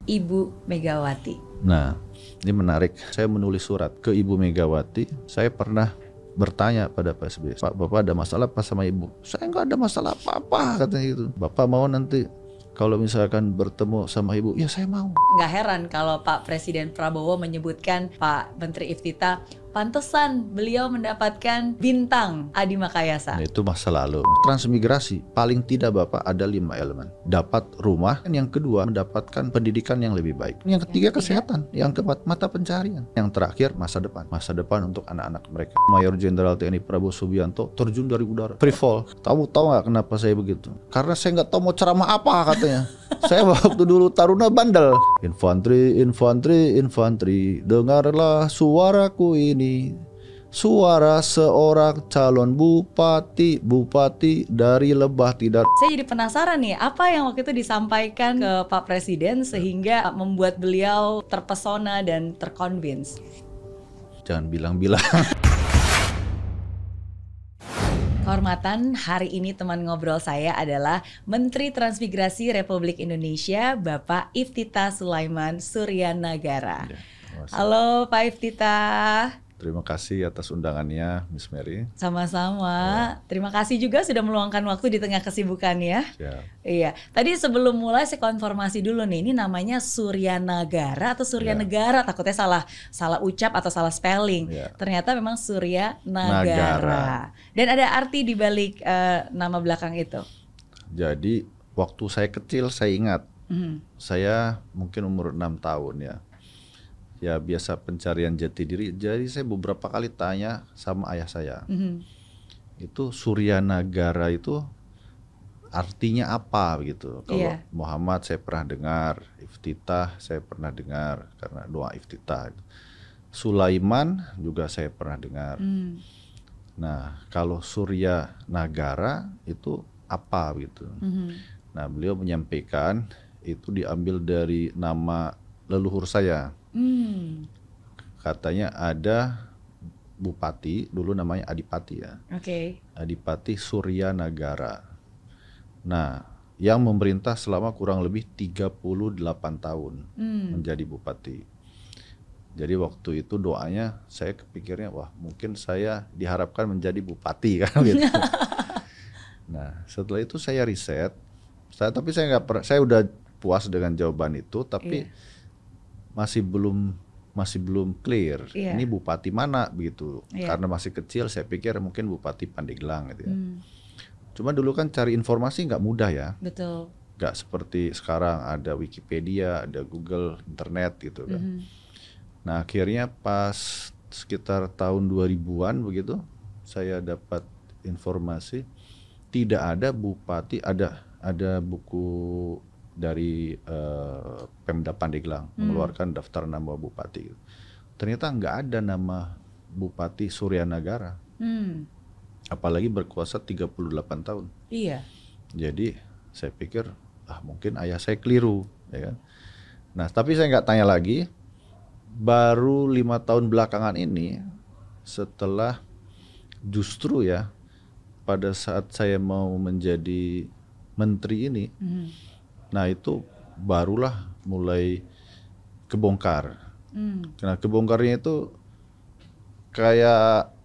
Ibu Megawati. Nah, ini menarik. Saya menulis surat ke Ibu Megawati. Saya pernah bertanya pada Pak SBY, Pak, Bapak ada masalah apa sama Ibu? Saya nggak ada masalah apa-apa, katanya gitu. Bapak mau nanti kalau misalkan bertemu sama Ibu, ya saya mau. Nggak heran kalau Pak Presiden Prabowo menyebutkan Pak Menteri Iftita, pantesan beliau mendapatkan bintang Adi Makayasa. Nah, itu masa lalu. Transmigrasi, paling tidak Bapak ada 5 elemen. Dapat rumah, yang kedua mendapatkan pendidikan yang lebih baik. Yang ketiga kesehatan, yang keempat mata pencarian. Yang terakhir masa depan. Masa depan untuk anak-anak mereka. Mayor Jenderal TNI Prabowo Subianto terjun dari udara, free fall. Tahu nggak kenapa saya begitu? Karena saya nggak tahu mau ceramah apa katanya. Saya waktu dulu taruna bandel. Infanteri, infanteri, infanteri, dengarlah suaraku ini. Suara seorang calon bupati, bupati dari Lebah Tidar. Saya jadi penasaran nih, apa yang waktu itu disampaikan ke Pak Presiden sehingga membuat beliau terpesona dan terconvince? Jangan bilang-bilang. Kehormatan, hari ini teman ngobrol saya adalah Menteri Transmigrasi Republik Indonesia, Bapak Iftita Sulaiman Suryanagara. Halo Pak Iftita. Terima kasih atas undangannya, Miss Mary. Sama-sama. Terima kasih juga sudah meluangkan waktu di tengah kesibukan ya. Ya. Iya. Tadi sebelum mulai saya konfirmasi dulu nih, ini namanya Suryanagara atau Suryanegara? Takutnya salah ucap atau salah spelling. Ternyata memang Suryanagara. Dan ada arti di balik nama belakang itu. Jadi waktu saya kecil saya ingat, saya mungkin umur 6 tahun ya. Ya biasa pencarian jati diri. Jadi saya beberapa kali tanya sama ayah saya. Itu Suryanagara itu artinya apa gitu. Kalau Muhammad saya pernah dengar, Iftitah saya pernah dengar karena doa Iftitah. Sulaiman juga saya pernah dengar. Nah, kalau Suryanagara itu apa gitu. Nah, beliau menyampaikan itu diambil dari nama leluhur saya. Katanya ada bupati, dulu namanya Adipati ya. Adipati Suryanagara. Nah, yang memerintah selama kurang lebih 38 tahun menjadi bupati. Jadi waktu itu doanya saya kepikirnya, wah mungkin saya diharapkan menjadi bupati kan gitu. Nah, setelah itu saya riset. Tapi saya udah puas dengan jawaban itu, tapi masih belum clear. Ini bupati mana begitu. Karena masih kecil saya pikir mungkin Bupati Pandeglang gitu ya. Cuma dulu kan cari informasi nggak mudah ya. Betul. Nggak seperti sekarang ada Wikipedia, ada Google, internet gitu kan. Nah, akhirnya pas sekitar tahun 2000-an begitu saya dapat informasi tidak ada bupati, ada buku dari Pemda Pandeglang mengeluarkan daftar nama bupati. Ternyata nggak ada nama Bupati Suryanagara. Apalagi berkuasa 38 tahun. Iya. Jadi saya pikir mungkin ayah saya keliru, ya kan. Nah, tapi saya nggak tanya lagi. Baru 5 tahun belakangan ini, setelah justru ya pada saat saya mau menjadi menteri ini, nah itu barulah mulai kebongkar. Nah kebongkarnya itu kayak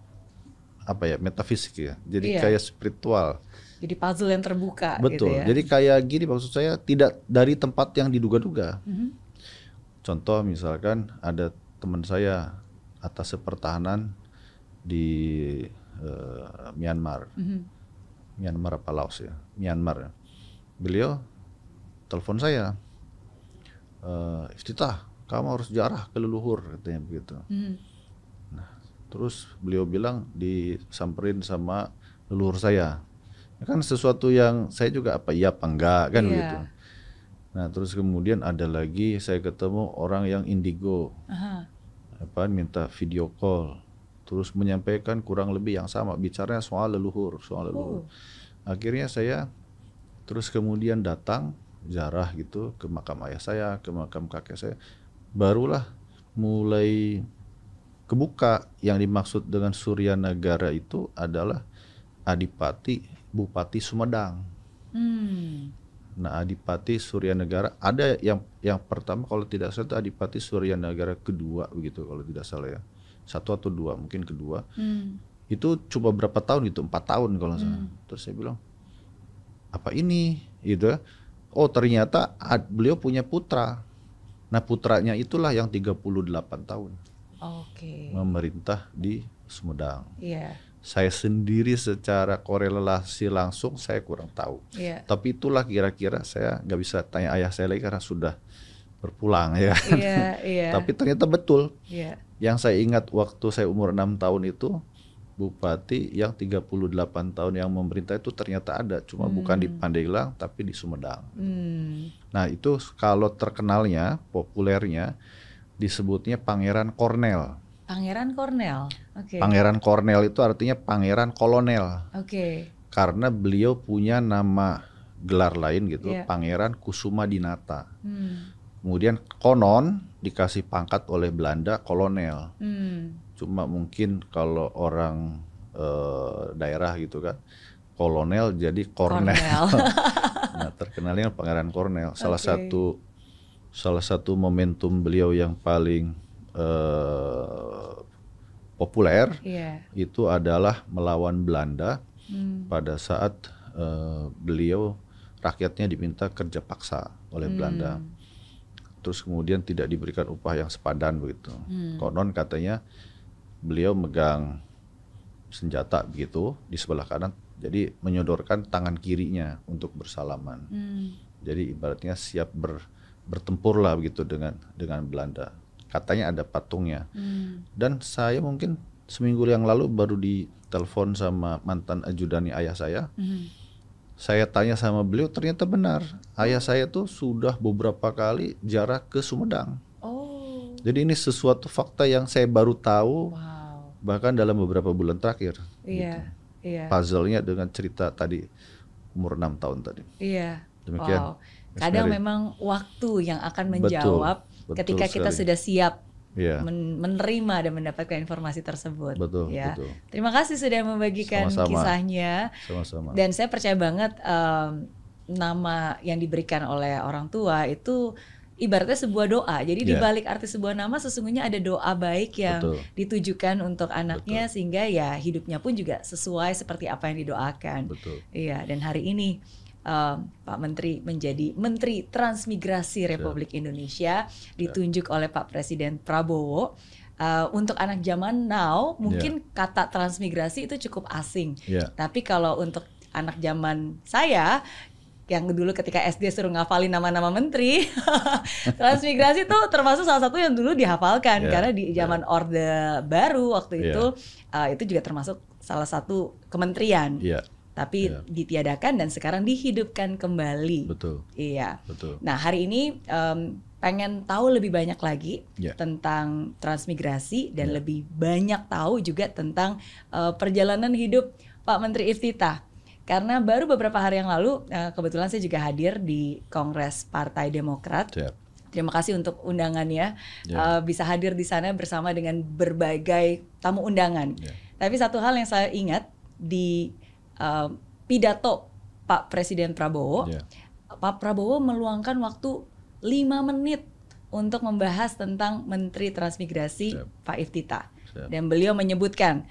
apa ya, metafisik ya. Jadi kayak spiritual. Jadi puzzle yang terbuka. Betul. Gitu ya. Jadi kayak gini, maksud saya tidak dari tempat yang diduga-duga. Contoh misalkan ada teman saya atas pertahanan di Myanmar. Myanmar apa Laos ya? Myanmar. Beliau telepon saya, Iftitah, kamu harus jarah ke leluhur, katanya begitu. Nah, terus beliau bilang disamperin sama leluhur saya. Kan sesuatu yang saya juga apa enggak kan begitu. Nah, terus kemudian ada lagi saya ketemu orang yang indigo. Minta video call. Terus menyampaikan kurang lebih yang sama, bicaranya soal leluhur. Akhirnya saya terus kemudian datang ziarah gitu ke makam ayah saya, ke makam kakek saya. Barulah mulai kebuka yang dimaksud dengan Suryanagara itu adalah Adipati Bupati Sumedang. Nah, Adipati Suryanagara ada yang pertama kalau tidak salah itu Adipati Suryanagara kedua begitu kalau tidak salah ya. 1 atau 2 mungkin kedua. Itu coba berapa tahun gitu, 4 tahun kalau salah. Terus saya bilang, apa ini? Gitu. Oh ternyata beliau punya putra. Nah putranya itulah yang 38 tahun. Memerintah di Sumedang. Saya sendiri secara korelasi langsung saya kurang tahu. Tapi itulah kira-kira saya nggak bisa tanya ayah saya lagi karena sudah berpulang ya. Tapi ternyata betul. Yang saya ingat waktu saya umur 6 tahun itu, bupati yang 38 tahun yang memerintah itu ternyata ada, cuma bukan di Pandeglang tapi di Sumedang. Nah itu kalau terkenalnya, populernya disebutnya Pangeran Kornel. Pangeran Kornel, Pangeran Kornel itu artinya Pangeran Kolonel. Karena beliau punya nama gelar lain gitu, Pangeran Kusuma Dinata. Kemudian konon dikasih pangkat oleh Belanda kolonel. Cuma mungkin kalau orang daerah gitu kan, kolonel jadi Kornel. Nah terkenalnya Pangeran Kornel. Salah satu momentum beliau yang paling populer itu adalah melawan Belanda pada saat beliau rakyatnya diminta kerja paksa oleh Belanda. Terus kemudian tidak diberikan upah yang sepadan begitu. Konon katanya beliau megang senjata begitu di sebelah kanan, jadi menyodorkan tangan kirinya untuk bersalaman. Jadi ibaratnya siap bertempur lah begitu dengan Belanda. Katanya ada patungnya. Dan saya mungkin seminggu yang lalu baru ditelepon sama mantan ajudannya ayah saya. Saya tanya sama beliau, ternyata benar. Ayah saya tuh sudah beberapa kali ziarah ke Sumedang. Jadi ini sesuatu fakta yang saya baru tahu, bahkan dalam beberapa bulan terakhir. Gitu. Puzzle-nya dengan cerita tadi, umur 6 tahun tadi. Demikian. Kadang memang waktu yang akan menjawab ketika kita sudah siap menerima dan mendapatkan informasi tersebut. Betul. Terima kasih sudah membagikan kisahnya. Sama-sama. Dan saya percaya banget nama yang diberikan oleh orang tua itu ibaratnya sebuah doa. Jadi di balik arti sebuah nama sesungguhnya ada doa baik yang ditujukan untuk anaknya sehingga ya hidupnya pun juga sesuai seperti apa yang didoakan. Dan hari ini Pak Menteri menjadi Menteri Transmigrasi Republik Indonesia, ditunjuk oleh Pak Presiden Prabowo. Untuk anak zaman now mungkin kata transmigrasi itu cukup asing, tapi kalau untuk anak zaman saya yang dulu ketika SD suruh ngafalin nama-nama menteri, transmigrasi itu termasuk salah satu yang dulu dihafalkan karena di zaman Orde Baru waktu itu juga termasuk salah satu kementerian. Tapi ditiadakan dan sekarang dihidupkan kembali. Betul. Nah hari ini pengen tahu lebih banyak lagi tentang transmigrasi dan lebih banyak tahu juga tentang perjalanan hidup Pak Menteri Iftitah. Karena baru beberapa hari yang lalu kebetulan saya juga hadir di Kongres Partai Demokrat. Terima kasih untuk undangannya, bisa hadir di sana bersama dengan berbagai tamu undangan. Tapi satu hal yang saya ingat di pidato Pak Presiden Prabowo, Pak Prabowo meluangkan waktu 5 menit untuk membahas tentang Menteri Transmigrasi Pak Iftitah. Dan beliau menyebutkan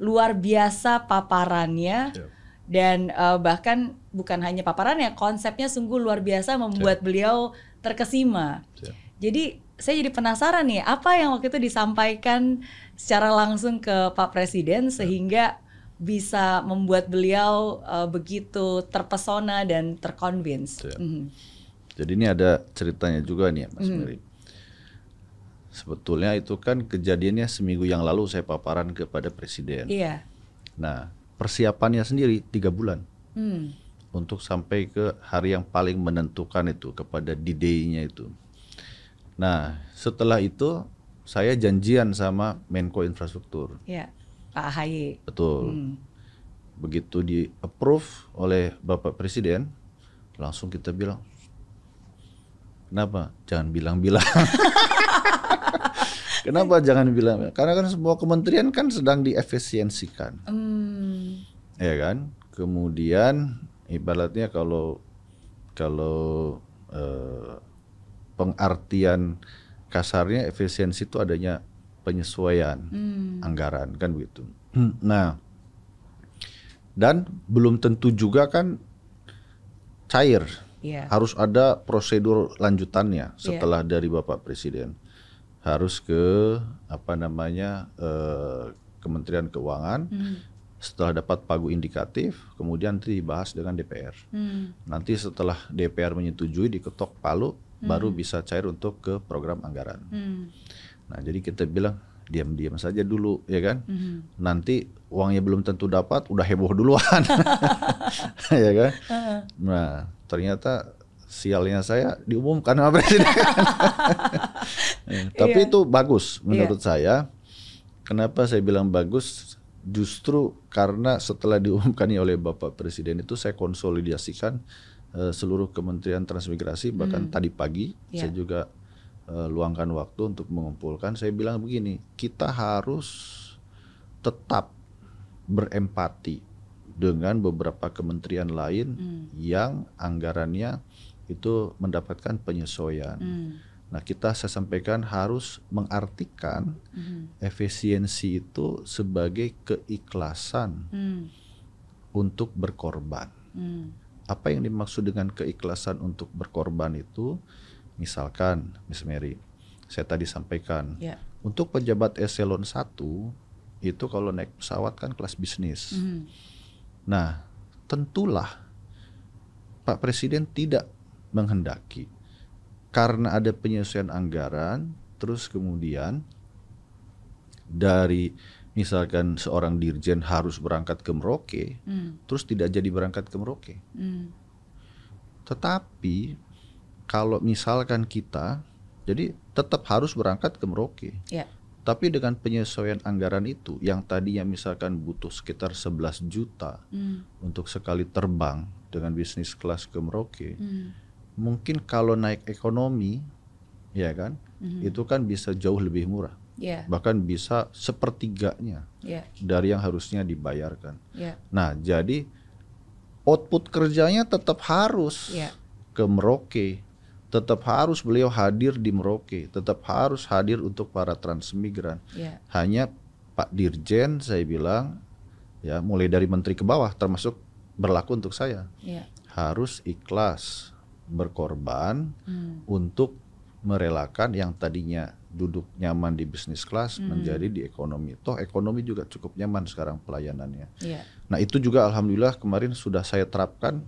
luar biasa paparannya dan bahkan bukan hanya paparannya, konsepnya sungguh luar biasa membuat beliau terkesima. Jadi saya jadi penasaran nih, apa yang waktu itu disampaikan secara langsung ke Pak Presiden sehingga bisa membuat beliau begitu terpesona dan terconvince. Jadi ini ada ceritanya juga nih Mas Mary. Sebetulnya itu kan kejadiannya seminggu yang lalu saya paparan kepada Presiden. Nah persiapannya sendiri 3 bulan untuk sampai ke hari yang paling menentukan itu, kepada D-Day-nya itu. Nah setelah itu saya janjian sama Menko Infrastruktur. Pak AHY. Betul. Begitu di approve oleh Bapak Presiden, langsung kita bilang, kenapa? Jangan bilang-bilang. Kenapa jangan bilang? Karena kan semua kementerian kan sedang diefisiensikan. Ya kan? Kemudian ibaratnya kalau Kalau pengertian kasarnya efisiensi itu adanya penyesuaian anggaran kan begitu. Nah, dan belum tentu juga kan cair. Harus ada prosedur lanjutannya setelah dari Bapak Presiden. Harus ke Kementerian Keuangan. Setelah dapat pagu indikatif, kemudian nanti dibahas dengan DPR. Nanti setelah DPR menyetujui, diketok palu, baru bisa cair untuk ke program anggaran. Nah, jadi kita bilang diam-diam saja dulu, ya kan? Nanti uangnya belum tentu dapat, udah heboh duluan, ya kan? Nah, ternyata sialnya saya diumumkan sama Presiden. Tapi itu bagus menurut saya. Kenapa saya bilang bagus? Justru karena setelah diumumkan oleh Bapak Presiden itu saya konsolidasikan seluruh Kementerian Transmigrasi, bahkan tadi pagi saya juga luangkan waktu untuk mengumpulkan. Saya bilang begini, kita harus tetap berempati dengan beberapa kementerian lain yang anggarannya itu mendapatkan penyesuaian. Nah, saya sampaikan harus mengartikan efisiensi itu sebagai keikhlasan untuk berkorban. Apa yang dimaksud dengan keikhlasan untuk berkorban itu? Misalkan, Miss Mary, saya tadi sampaikan, untuk pejabat eselon 1 itu kalau naik pesawat kan kelas bisnis. Nah, tentulah Pak Presiden tidak menghendaki karena ada penyesuaian anggaran, terus kemudian dari misalkan seorang dirjen harus berangkat ke Merauke, terus tidak jadi berangkat ke Merauke. Tetapi kalau misalkan kita, jadi tetap harus berangkat ke Merauke. Tapi dengan penyesuaian anggaran itu, yang tadinya misalkan butuh sekitar 11 juta untuk sekali terbang dengan bisnis kelas ke Merauke, mungkin kalau naik ekonomi, ya kan, itu kan bisa jauh lebih murah, bahkan bisa sepertiganya dari yang harusnya dibayarkan. Nah, jadi output kerjanya tetap harus ke Merauke, tetap harus beliau hadir di Merauke, tetap harus hadir untuk para transmigran. Hanya Pak Dirjen saya bilang, ya mulai dari menteri ke bawah, termasuk berlaku untuk saya, harus ikhlas berkorban untuk merelakan yang tadinya duduk nyaman di bisnis kelas menjadi di ekonomi. Toh ekonomi juga cukup nyaman sekarang pelayanannya. Nah, itu juga alhamdulillah kemarin sudah saya terapkan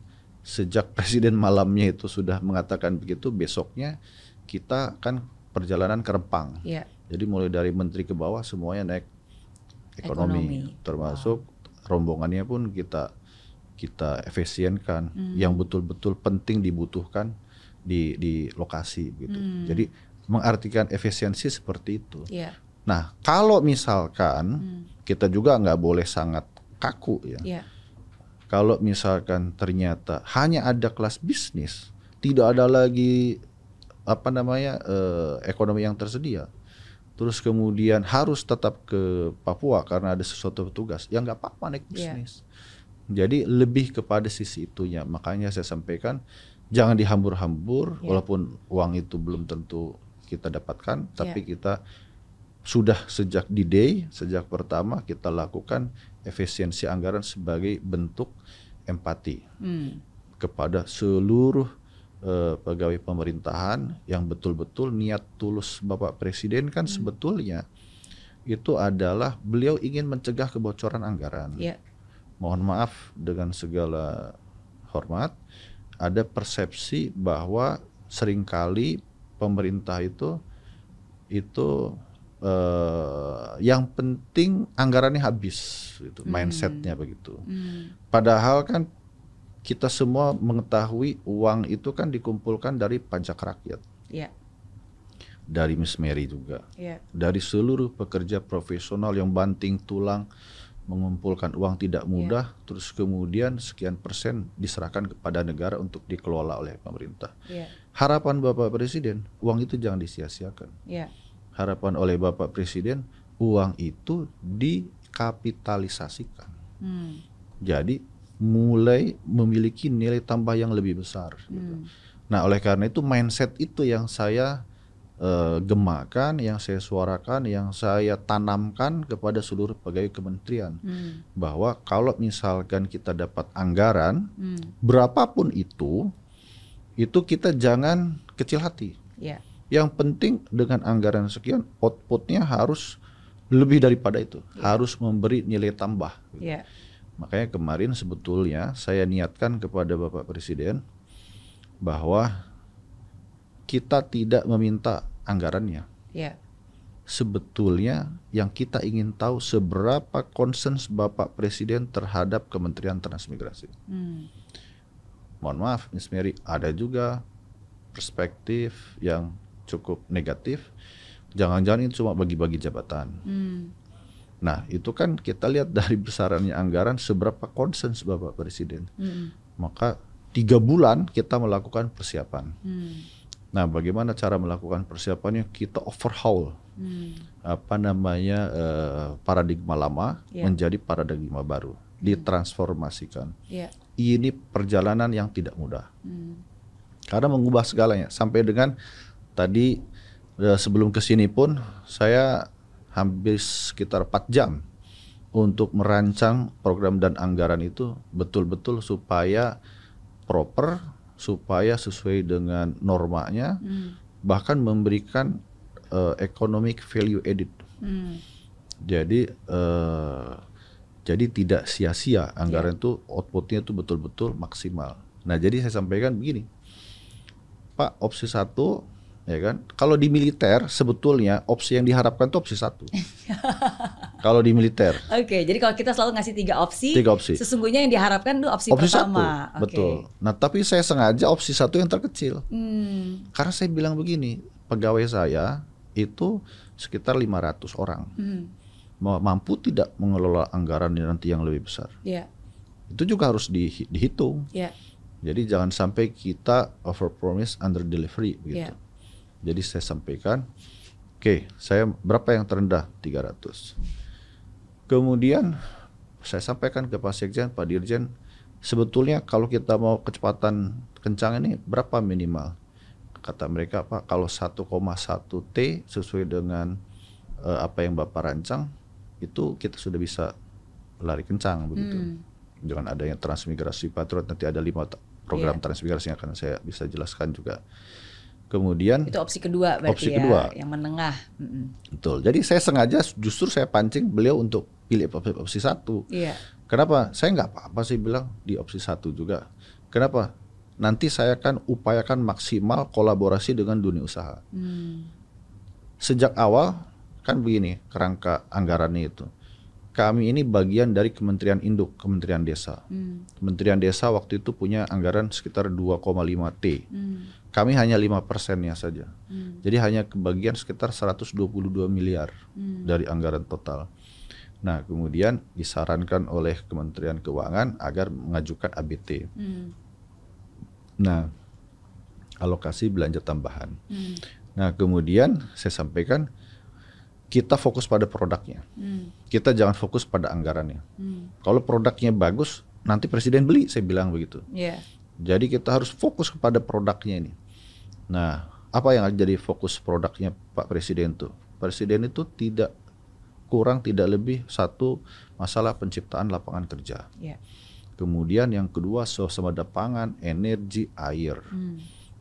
sejak Presiden malamnya itu sudah mengatakan begitu. Besoknya kita kan perjalanan ke Rempang. Jadi mulai dari menteri ke bawah semuanya naik ekonomi. Termasuk rombongannya pun kita efisienkan yang betul-betul penting dibutuhkan di lokasi gitu. Jadi mengartikan efisiensi seperti itu. Nah, kalau misalkan kita juga nggak boleh sangat kaku ya. Kalau misalkan ternyata hanya ada kelas bisnis, tidak ada lagi ekonomi yang tersedia, terus kemudian harus tetap ke Papua karena ada sesuatu petugas, ya nggak apa-apa naik bisnis. Jadi lebih kepada sisi itunya. Makanya saya sampaikan jangan dihambur-hambur, walaupun uang itu belum tentu kita dapatkan, tapi kita sudah sejak D-Day, sejak pertama kita lakukan efisiensi anggaran sebagai bentuk empati kepada seluruh pegawai pemerintahan yang betul-betul niat tulus Bapak Presiden kan sebetulnya itu adalah beliau ingin mencegah kebocoran anggaran. Mohon maaf dengan segala hormat, ada persepsi bahwa seringkali pemerintah itu yang penting anggarannya habis, gitu, mindsetnya begitu. Padahal kan kita semua mengetahui uang itu kan dikumpulkan dari pajak rakyat, dari Miss Mary juga, dari seluruh pekerja profesional yang banting tulang mengumpulkan uang tidak mudah, terus kemudian sekian persen diserahkan kepada negara untuk dikelola oleh pemerintah. Harapan Bapak Presiden, uang itu jangan disia-siakan. Harapan oleh Bapak Presiden, uang itu dikapitalisasikan. Jadi mulai memiliki nilai tambah yang lebih besar. Gitu. Nah, oleh karena itu mindset itu yang saya gemakan, yang saya suarakan, yang saya tanamkan kepada seluruh pegawai kementerian, bahwa kalau misalkan kita dapat anggaran berapapun itu kita jangan kecil hati. Yang penting dengan anggaran sekian outputnya harus lebih daripada itu, harus memberi nilai tambah. Makanya kemarin sebetulnya saya niatkan kepada Bapak Presiden bahwa kita tidak meminta anggarannya. Sebetulnya yang kita ingin tahu seberapa concern Bapak Presiden terhadap Kementerian Transmigrasi. Mohon maaf, Miss Mary, ada juga perspektif yang cukup negatif. Jangan-jangan itu cuma bagi-bagi jabatan. Nah, itu kan kita lihat dari besarannya anggaran seberapa concern Bapak Presiden. Maka 3 bulan kita melakukan persiapan. Nah, bagaimana cara melakukan persiapannya? Kita overhaul paradigma lama menjadi paradigma baru, ditransformasikan. Ini perjalanan yang tidak mudah, karena mengubah segalanya. Sampai dengan tadi sebelum kesini pun saya habis sekitar 4 jam untuk merancang program dan anggaran itu betul-betul supaya proper, supaya sesuai dengan normanya, bahkan memberikan economic value added. Jadi tidak sia-sia anggaran itu, outputnya itu betul-betul maksimal. Nah, jadi saya sampaikan begini, Pak, opsi 1, ya kan? Kalau di militer sebetulnya opsi yang diharapkan itu opsi 1. Kalau di militer. Oke, jadi kalau kita selalu ngasih 3 opsi, sesungguhnya yang diharapkan itu opsi pertama. 1, betul. Nah, tapi saya sengaja opsi 1 yang terkecil. Karena saya bilang begini, pegawai saya itu sekitar 500 orang. Mampu tidak mengelola anggaran nanti yang lebih besar. Itu juga harus dihitung. Jadi jangan sampai kita over promise under delivery begitu. Jadi saya sampaikan, oke, saya berapa yang terendah? 300. Kemudian saya sampaikan ke Pak Sekjen, Pak Dirjen, sebetulnya kalau kita mau kecepatan kencang ini berapa minimal? Kata mereka, Pak, kalau 1,1 T sesuai dengan apa yang Bapak rancang, itu kita sudah bisa lari kencang begitu. Dengan adanya transmigrasi Patriot, nanti ada 5 program transmigrasi yang akan saya bisa jelaskan juga. Kemudian itu opsi kedua berarti yang menengah. Betul. Jadi saya sengaja justru saya pancing beliau untuk pilih opsi 1. Kenapa? Saya nggak apa-apa sih bilang di opsi 1 juga. Kenapa? Nanti saya akan upayakan maksimal kolaborasi dengan dunia usaha. Sejak awal kan begini kerangka anggarannya itu. Kami ini bagian dari Kementerian Induk, Kementerian Desa. Kementerian Desa waktu itu punya anggaran sekitar 2,5 T. Kami hanya 5%-nya saja. Jadi hanya kebagian sekitar 122 miliar dari anggaran total. Nah, kemudian disarankan oleh Kementerian Keuangan agar mengajukan ABT. Nah, alokasi belanja tambahan. Nah, kemudian saya sampaikan kita fokus pada produknya. Kita jangan fokus pada anggarannya. Kalau produknya bagus, nanti Presiden beli, saya bilang begitu. Jadi kita harus fokus kepada produknya ini. Nah, apa yang jadi fokus produknya Pak Presiden itu? Presiden itu tidak kurang, tidak lebih 1 masalah penciptaan lapangan kerja. Kemudian yang kedua swasembada pangan, energi, air.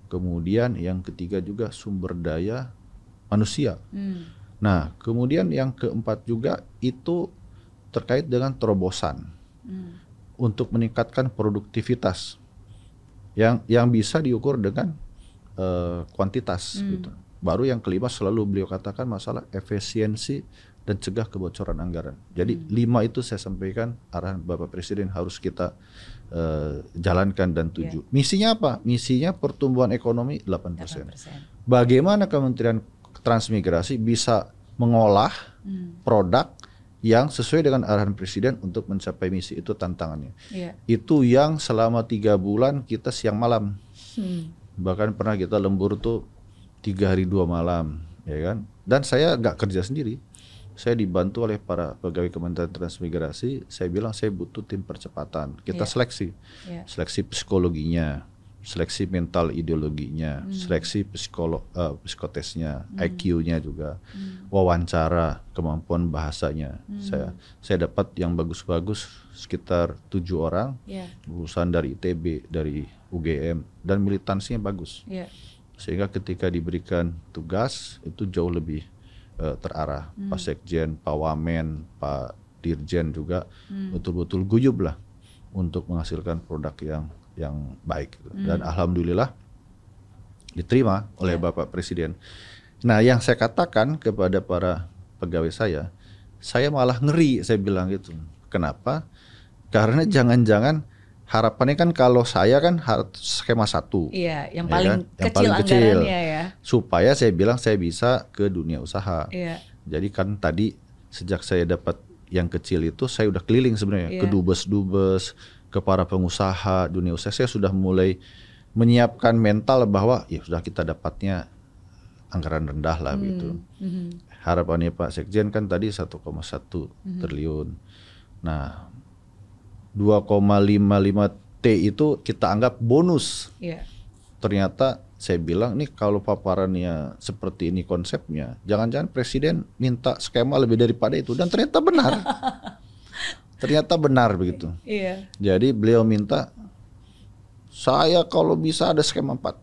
Kemudian yang ketiga juga sumber daya manusia. Nah, kemudian yang keempat juga itu terkait dengan terobosan untuk meningkatkan produktivitas yang bisa diukur dengan kuantitas. Gitu. Baru yang kelima selalu beliau katakan masalah efisiensi dan cegah kebocoran anggaran. Jadi 5 itu saya sampaikan arahan Bapak Presiden harus kita jalankan dan tuju. Misinya apa? Misinya pertumbuhan ekonomi 8%. Bagaimana Kementerian Transmigrasi bisa mengolah produk yang sesuai dengan arahan Presiden untuk mencapai misi, itu tantangannya. Itu yang selama 3 bulan kita siang malam. Bahkan pernah kita lembur tuh 3 hari 2 malam, ya kan? Dan saya nggak kerja sendiri. saya dibantu oleh para pegawai Kementerian Transmigrasi. Saya bilang saya butuh tim percepatan. Kita seleksi psikologinya, seleksi mental ideologinya, seleksi psikotesnya, IQ-nya juga, wawancara, kemampuan bahasanya. Saya dapat yang bagus-bagus sekitar 7 orang, lulusan dari ITB, dari UGM, dan militansinya bagus. Sehingga ketika diberikan tugas itu jauh lebih terarah. Pak Sekjen, Pak Wamen, Pak Dirjen juga betul-betul guyub lah untuk menghasilkan produk yang baik. Dan alhamdulillah diterima oleh Bapak Presiden. Nah, yang saya katakan kepada para pegawai saya malah ngeri, saya bilang gitu. Kenapa? Karena jangan-jangan harapannya kan kalau saya kan skema 1. Iya, yang paling kecil anggarannya ya. Supaya saya bilang saya bisa ke dunia usaha. Jadi kan tadi sejak saya dapat yang kecil itu saya udah keliling sebenarnya ke dubes-dubes, ke para pengusaha dunia usaha. Saya sudah mulai menyiapkan mental bahwa ya sudah kita dapatnya anggaran rendah lah gitu. Harapannya Pak Sekjen kan tadi 1,1 triliun. Nah, 2,55 T itu kita anggap bonus. Ternyata saya bilang nih kalau paparannya seperti ini konsepnya, jangan-jangan Presiden minta skema lebih daripada itu, dan ternyata benar. Ternyata benar begitu. Jadi beliau minta saya kalau bisa ada skema 4.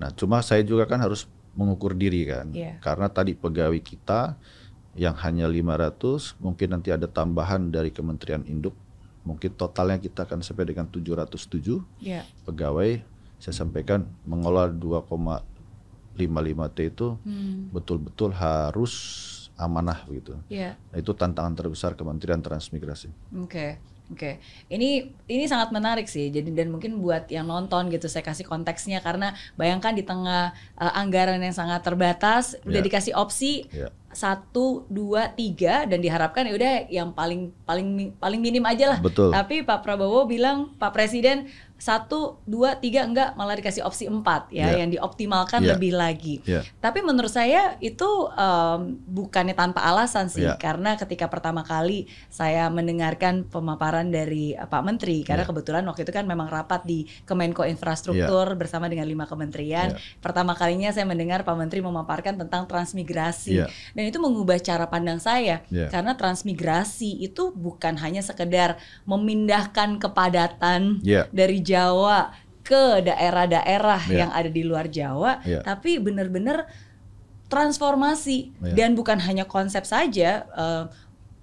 Nah, cuma saya juga kan harus mengukur diri kan. Karena tadi pegawai kita yang hanya 500, mungkin nanti ada tambahan dari Kementerian Induk. Mungkin totalnya kita akan sampai dengan 707 pegawai. Saya sampaikan mengolah 2,55 T itu betul-betul harus amanah begitu. Nah, itu tantangan terbesar Kementerian Transmigrasi. Oke. Ini sangat menarik sih. Jadi dan mungkin buat yang nonton gitu saya kasih konteksnya, karena bayangkan di tengah anggaran yang sangat terbatas udah dikasih opsi 1, 2, 3 dan diharapkan ya udah yang paling minim aja lah. Betul. Tapi Pak Prabowo bilang, Pak Presiden 1, 2, 3 enggak, malah dikasih opsi 4 yang dioptimalkan lebih lagi. Tapi menurut saya itu bukannya tanpa alasan sih, karena ketika pertama kali saya mendengarkan pemaparan dari Pak Menteri, karena kebetulan waktu itu kan memang rapat di Kemenko Infrastruktur bersama dengan 5 kementerian. Pertama kalinya saya mendengar Pak Menteri memaparkan tentang transmigrasi. Dan itu mengubah cara pandang saya, karena transmigrasi itu bukan hanya sekedar memindahkan kepadatan dari Jawa ke daerah-daerah yang ada di luar Jawa, tapi benar-benar transformasi. Dan bukan hanya konsep saja,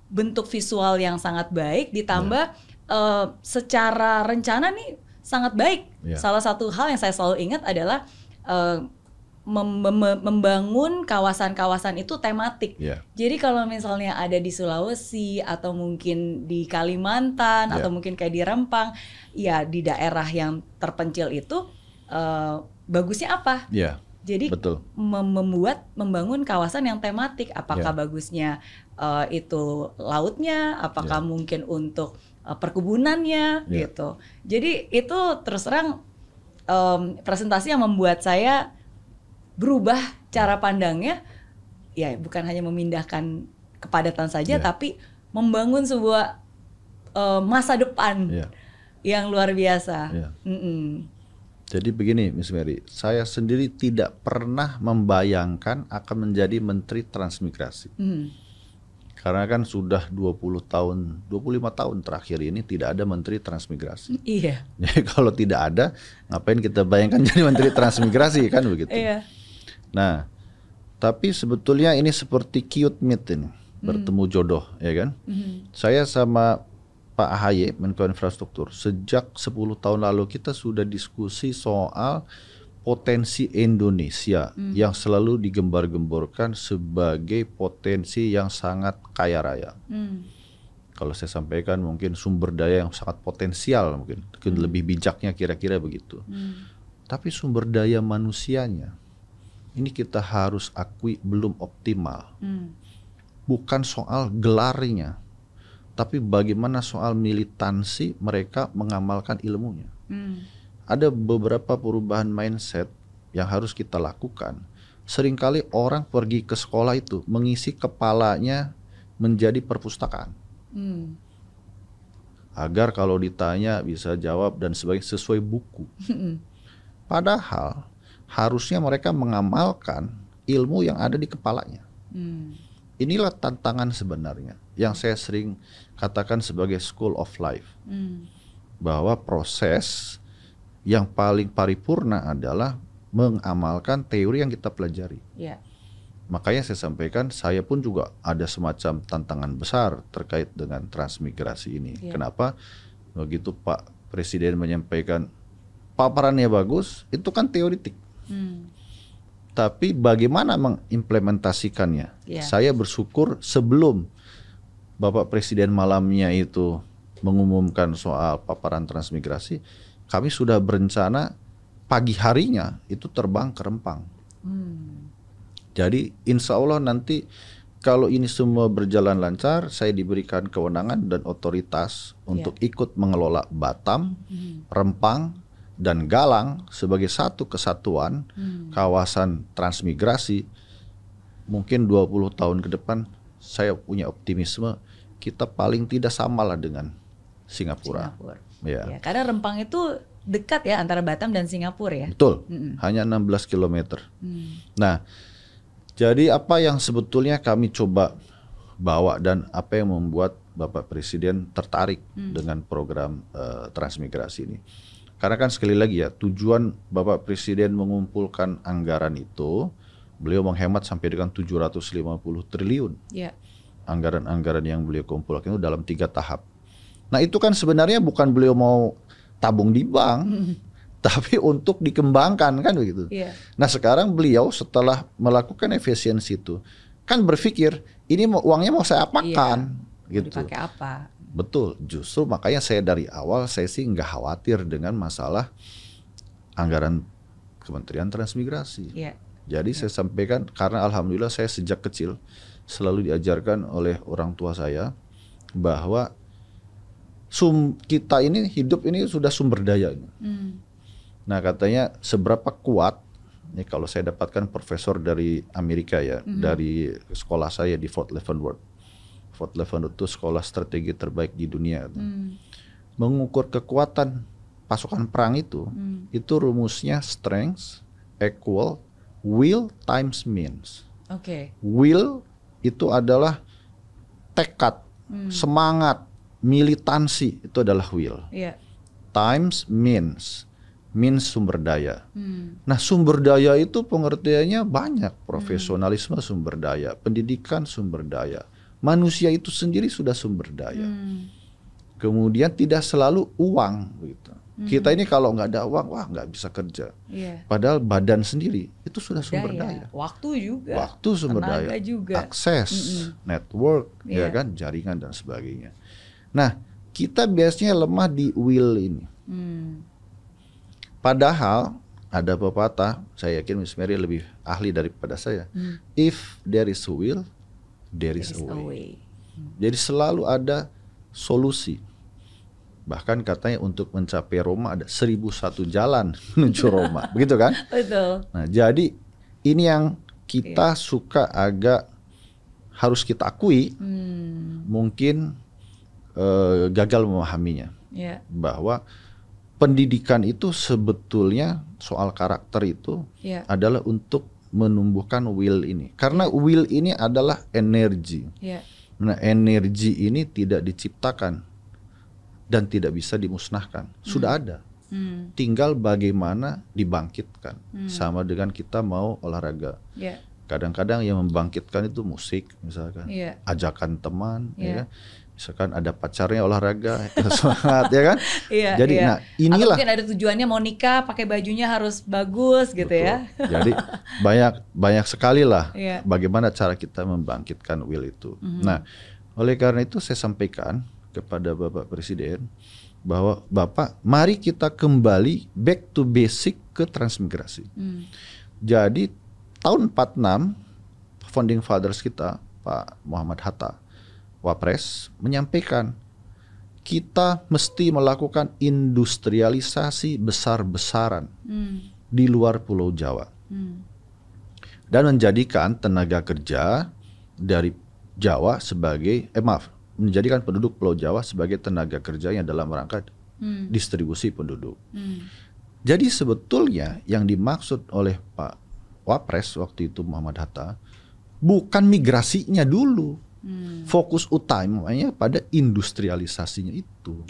bentuk visual yang sangat baik ditambah secara rencana nih sangat baik. Salah satu hal yang saya selalu ingat adalah membangun kawasan-kawasan itu tematik. Jadi kalau misalnya ada di Sulawesi atau mungkin di Kalimantan atau mungkin kayak di Rempang, ya di daerah yang terpencil itu bagusnya apa? Jadi membangun kawasan yang tematik. Apakah bagusnya itu lautnya? Apakah mungkin untuk perkebunannya gitu? Jadi itu terus terang presentasi yang membuat saya berubah cara pandangnya, ya bukan hanya memindahkan kepadatan saja, tapi membangun sebuah masa depan yang luar biasa. Jadi begini Miss Mary, saya sendiri tidak pernah membayangkan akan menjadi Menteri Transmigrasi. Karena kan sudah 25 tahun terakhir ini tidak ada Menteri Transmigrasi. Jadi kalau tidak ada, ngapain kita bayangkan jadi Menteri Transmigrasi, kan begitu. Nah, tapi sebetulnya ini seperti cute meet ini, bertemu jodoh, ya kan? Saya sama Pak AHY, Menko Infrastruktur, sejak 10 tahun lalu kita sudah diskusi soal potensi Indonesia yang selalu digembar-gemborkan sebagai potensi yang sangat kaya raya. Kalau saya sampaikan mungkin sumber daya yang sangat potensial, mungkin lebih bijaknya kira-kira begitu. Tapi sumber daya manusianya, ini kita harus akui belum optimal. Bukan soal gelarnya, tapi bagaimana soal militansi mereka mengamalkan ilmunya. Ada beberapa perubahan mindset yang harus kita lakukan seringkali orang pergi ke sekolah itu mengisi kepalanya menjadi perpustakaan. Agar kalau ditanya bisa jawab dan sebagainya sesuai buku. Padahal harusnya mereka mengamalkan ilmu yang ada di kepalanya. Inilah tantangan sebenarnya yang saya sering katakan sebagai school of life. Bahwa proses yang paling paripurna adalah mengamalkan teori yang kita pelajari. Makanya saya sampaikan, saya pun juga ada semacam tantangan besar terkait dengan transmigrasi ini. Kenapa? Begitu Pak Presiden menyampaikan paparannya bagus, itu kan teoritik. Tapi bagaimana mengimplementasikannya? Saya bersyukur sebelum Bapak Presiden malamnya itu mengumumkan soal paparan transmigrasi, kami sudah berencana pagi harinya itu terbang ke Rempang. Jadi insya Allah nanti kalau ini semua berjalan lancar, saya diberikan kewenangan dan otoritas untuk ikut mengelola Batam, Rempang, dan Galang sebagai satu kesatuan kawasan transmigrasi. Mungkin 20 tahun ke depan saya punya optimisme kita paling tidak samalah dengan Singapura. Ya, karena Rempang itu dekat ya antara Batam dan Singapura ya. Betul, hanya 16 km. Nah, jadi apa yang sebetulnya kami coba bawa dan apa yang membuat Bapak Presiden tertarik dengan program transmigrasi ini? Karena kan sekali lagi ya, tujuan Bapak Presiden mengumpulkan anggaran itu, beliau menghemat sampai dengan 750 triliun. Anggaran-anggaran yang beliau kumpulkan itu dalam 3 tahap. Nah itu kan sebenarnya bukan beliau mau tabung di bank, tapi untuk dikembangkan kan begitu. Nah sekarang beliau setelah melakukan efisiensi itu, kan berpikir ini uangnya mau saya apakan, gitu. Dipakai apa? Betul, justru makanya saya dari awal saya sih nggak khawatir dengan masalah anggaran Kementerian Transmigrasi. Jadi saya sampaikan karena alhamdulillah saya sejak kecil selalu diajarkan oleh orang tua saya bahwa kita ini hidup ini sudah sumber daya. Nah katanya seberapa kuat, ini kalau saya dapatkan profesor dari Amerika ya, dari sekolah saya di Fort Leavenworth. Fort Leavenworth itu sekolah strategi terbaik di dunia. Mengukur kekuatan pasukan perang itu rumusnya strength equal will times means. Will itu adalah tekad, semangat, militansi itu adalah will. Times means sumber daya. Nah sumber daya itu pengertiannya banyak. Profesionalisme sumber daya, pendidikan sumber daya, manusia itu sendiri sudah sumber daya. Kemudian tidak selalu uang gitu. Kita ini kalau nggak ada uang, wah nggak bisa kerja. Padahal badan sendiri itu sudah sumber daya. Waktu juga. Waktu sumber daya. Juga. Akses, network, ya kan, jaringan dan sebagainya. Nah, kita biasanya lemah di will ini. Padahal ada pepatah, saya yakin Miss Mary lebih ahli daripada saya. If there is a will, there is a way. Jadi selalu ada solusi. Bahkan katanya untuk mencapai Roma ada 1001 jalan menuju Roma, begitu kan? Betul. Nah, jadi ini yang kita suka agak harus kita akui, mungkin gagal memahaminya, bahwa pendidikan itu sebetulnya soal karakter itu adalah untuk menumbuhkan will ini, karena will ini adalah energi. Nah, energi ini tidak diciptakan dan tidak bisa dimusnahkan, sudah ada. Tinggal bagaimana dibangkitkan, sama dengan kita mau olahraga. Kadang-kadang yang membangkitkan itu musik, misalkan, ajakan teman, ya kan? Misalkan ada pacarnya olahraga, semangat, ya kan? Jadi, nah inilah. Atau mungkin ada tujuannya mau nikah, pakai bajunya harus bagus, gitu. Betul. Ya. Jadi banyak sekali lah bagaimana cara kita membangkitkan will itu. Nah, oleh karena itu saya sampaikan kepada Bapak Presiden bahwa Bapak, mari kita kembali back to basic ke transmigrasi. Jadi tahun 46 founding fathers kita, Pak Muhammad Hatta, Wapres, menyampaikan kita mesti melakukan industrialisasi besar-besaran di luar Pulau Jawa. dan menjadikan tenaga kerja dari Jawa sebagai menjadikan penduduk Pulau Jawa sebagai tenaga kerja yang dalam rangka distribusi penduduk. Jadi sebetulnya yang dimaksud oleh Pak Wapres waktu itu Muhammad Hatta bukan migrasinya dulu. Fokus utamanya pada industrialisasinya itu.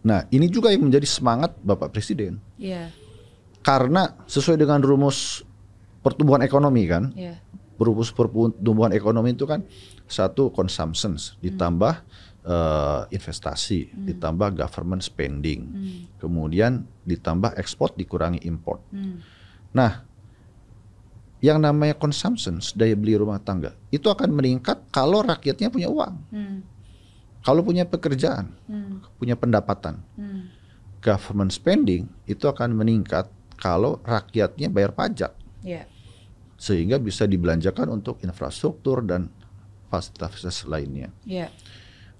Nah, ini juga yang menjadi semangat Bapak Presiden. Karena sesuai dengan rumus pertumbuhan ekonomi kan, rumus pertumbuhan ekonomi itu kan satu consumption ditambah investasi, ditambah government spending, kemudian ditambah ekspor dikurangi import. Nah, yang namanya consumption, daya beli rumah tangga itu akan meningkat kalau rakyatnya punya uang, kalau punya pekerjaan, punya pendapatan. Government spending itu akan meningkat kalau rakyatnya bayar pajak, sehingga bisa dibelanjakan untuk infrastruktur dan fasilitas lainnya.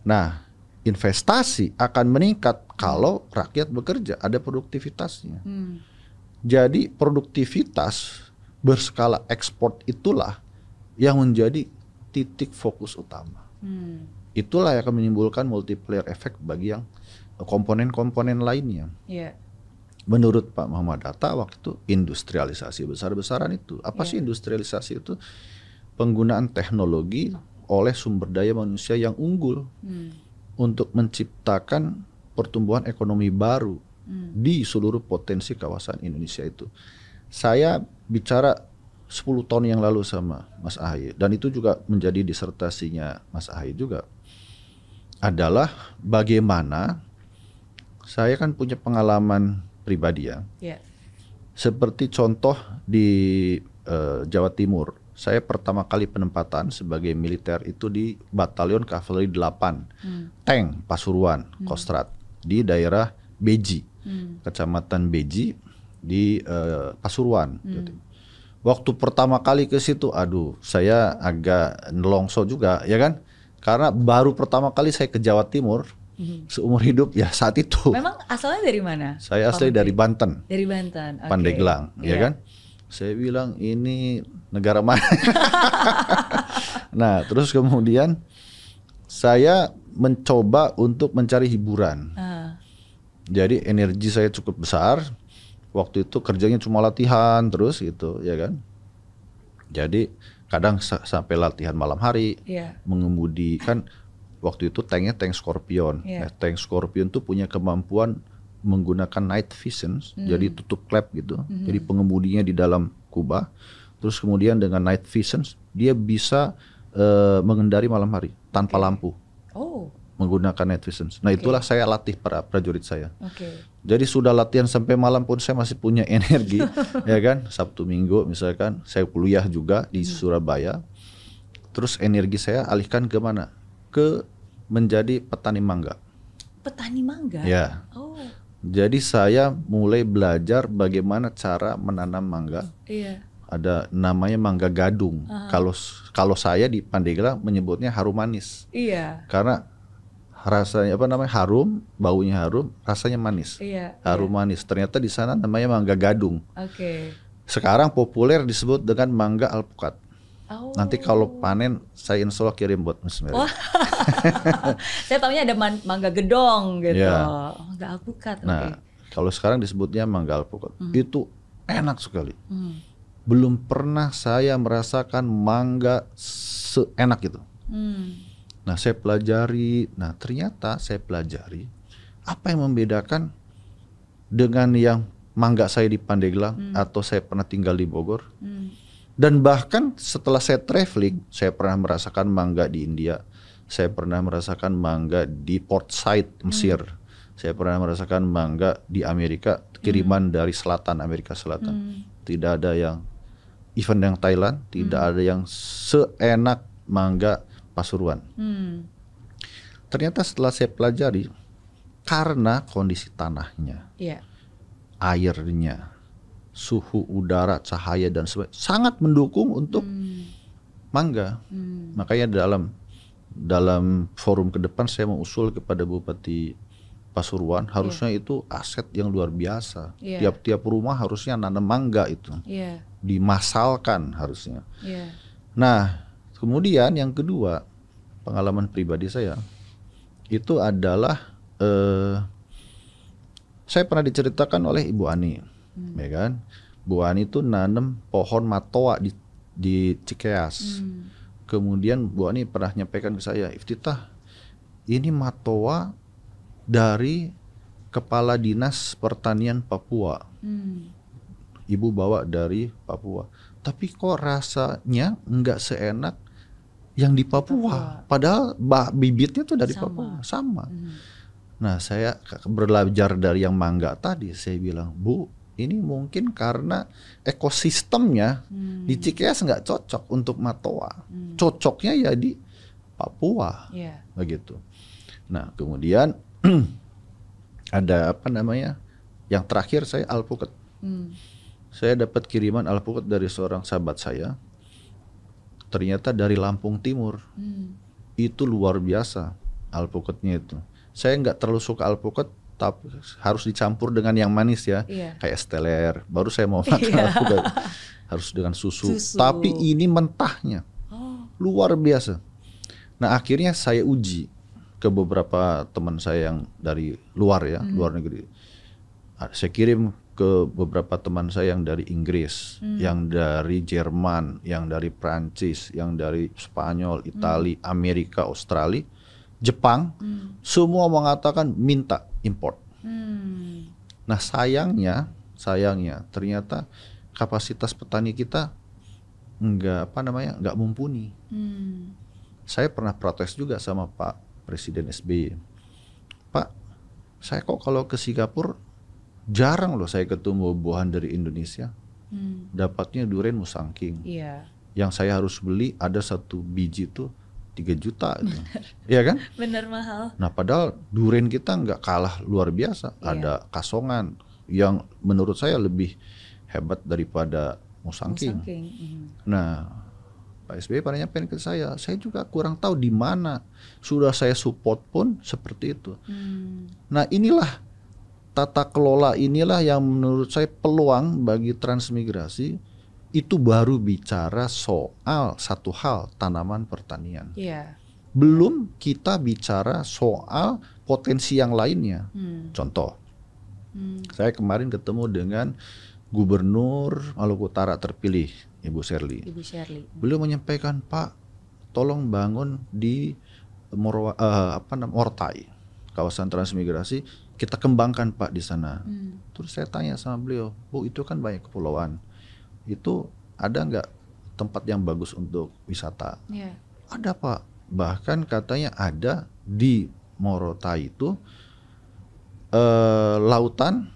Nah, investasi akan meningkat kalau rakyat bekerja, ada produktivitasnya. Jadi produktivitas berskala ekspor itulah yang menjadi titik fokus utama. Itulah yang akan menimbulkan multiplier effect bagi yang komponen-komponen lainnya. Menurut Pak Muhammad Hatta waktu itu industrialisasi besar-besaran itu. Apa sih industrialisasi itu? Penggunaan teknologi oleh sumber daya manusia yang unggul untuk menciptakan pertumbuhan ekonomi baru di seluruh potensi kawasan Indonesia itu. Saya bicara 10 tahun yang lalu sama Mas Ahaye, dan itu juga menjadi disertasinya Mas Ahaye juga, adalah bagaimana saya kan punya pengalaman pribadi ya. Seperti contoh di Jawa Timur, saya pertama kali penempatan sebagai militer itu di Batalion Kavaleri 8 Tank Pasuruan Kostrad di daerah Beji, Kecamatan Beji di Pasuruan. Waktu pertama kali ke situ, aduh, saya agak nelongso juga, ya kan? Karena baru pertama kali saya ke Jawa Timur seumur hidup ya saat itu. Memang asalnya dari mana? Saya asli dari Banten. Dari Banten. Pandeglang, ya kan? Saya bilang ini negara mana? Nah, terus kemudian saya mencoba untuk mencari hiburan. Jadi energi saya cukup besar. Waktu itu kerjanya cuma latihan terus gitu, ya kan? Jadi kadang sampai latihan malam hari, mengemudi kan. Waktu itu tanknya tank Scorpion. Tank Scorpion tuh punya kemampuan menggunakan night vision, jadi tutup klep gitu. Jadi pengemudinya di dalam kubah, terus kemudian dengan night vision dia bisa mengendari malam hari tanpa lampu, menggunakan night vision. Nah itulah saya latih para prajurit saya. Jadi sudah latihan sampai malam pun saya masih punya energi, ya kan? Sabtu Minggu misalkan saya kuliah juga di Surabaya, terus energi saya alihkan ke mana? Ke menjadi petani mangga. Petani mangga? Ya. Jadi saya mulai belajar bagaimana cara menanam mangga. Ada namanya mangga gadung. Kalau saya di Pandeglang menyebutnya harum manis. Karena rasanya harum, baunya harum, rasanya manis. Harum manis. Ternyata di sana namanya mangga gadung. Sekarang populer disebut dengan mangga alpukat. Nanti kalau panen saya insya Allah kirim buat Mas Mary. Saya taunya ada mangga gedong gitu. Mangga alpukat. Nah, kalau sekarang disebutnya mangga alpukat. Itu enak sekali. Belum pernah saya merasakan mangga seenak itu. Nah, saya pelajari. Nah, ternyata saya pelajari apa yang membedakan dengan yang mangga saya di Pandeglang atau saya pernah tinggal di Bogor. Dan bahkan setelah saya traveling, saya pernah merasakan mangga di India, saya pernah merasakan mangga di Port Said, Mesir, saya pernah merasakan mangga di Amerika, kiriman dari selatan, Amerika Selatan. Tidak ada yang, even yang Thailand, tidak ada yang seenak mangga Pasuruan. Ternyata setelah saya pelajari, karena kondisi tanahnya, airnya, suhu udara, cahaya dan sebagainya sangat mendukung untuk mangga. Makanya dalam forum ke depan saya mengusul kepada Bupati Pasuruan harusnya itu aset yang luar biasa. Tiap-tiap rumah harusnya nanam mangga itu. dimasalkan harusnya. Yeah. Nah, kemudian yang kedua, pengalaman pribadi saya itu adalah saya pernah diceritakan oleh Ibu Ani, ya kan? Bu Ani itu nanam pohon matoa di Cikeas. Kemudian Bu Ani pernah nyampaikan ke saya, Iftitah, ini matoa dari Kepala Dinas Pertanian Papua. Ibu bawa dari Papua. Tapi kok rasanya nggak seenak yang di Papua. Padahal bibitnya tuh dari Papua. Sama. Nah, saya belajar dari yang mangga tadi. Saya bilang, Bu, ini mungkin karena ekosistemnya di Cikeas nggak cocok untuk matoa. Cocoknya ya di Papua, begitu. Nah, kemudian ada apa namanya? Yang terakhir saya alpukat. Saya dapat kiriman alpukat dari seorang sahabat saya. Ternyata dari Lampung Timur. Itu luar biasa alpukatnya itu. Saya nggak terlalu suka alpukat, tapi harus dicampur dengan yang manis ya, kayak Esteller. Baru saya mau makan alpukat. Harus dengan susu. Tapi ini mentahnya luar biasa. Nah, akhirnya saya uji ke beberapa teman saya yang dari luar ya, luar negeri. Saya kirim ke beberapa teman saya yang dari Inggris, yang dari Jerman, yang dari Prancis, yang dari Spanyol, Italia, Amerika, Australia, Jepang, semua mengatakan minta import. Nah, sayangnya ternyata kapasitas petani kita nggak mumpuni. Saya pernah protes juga sama Pak Presiden SBY. Pak, saya kok kalau ke Singapura jarang loh saya ketemu buahan dari Indonesia. Dapatnya durian Musangking. Yang saya harus beli ada satu biji tuh 3 juta gitu. Iya kan? Bener mahal. Nah, padahal durian kita nggak kalah luar biasa. Ada Kasongan yang menurut saya lebih hebat daripada Musangking. Nah, Pak SBY pernah nyampein ke saya juga kurang tahu di mana. Sudah saya support pun seperti itu. Nah, inilah tata kelola inilah yang menurut saya peluang bagi transmigrasi. Itu baru bicara soal satu hal, tanaman pertanian. Belum kita bicara soal potensi yang lainnya. Contoh, saya kemarin ketemu dengan Gubernur Maluku Utara terpilih, Ibu Sherly. Beliau menyampaikan, Pak, tolong bangun di Mortai, kawasan transmigrasi, kita kembangkan Pak di sana. Terus saya tanya sama beliau, Bu, itu kan banyak kepulauan. Itu ada nggak tempat yang bagus untuk wisata? Ada Pak, bahkan katanya ada di Morotai itu lautan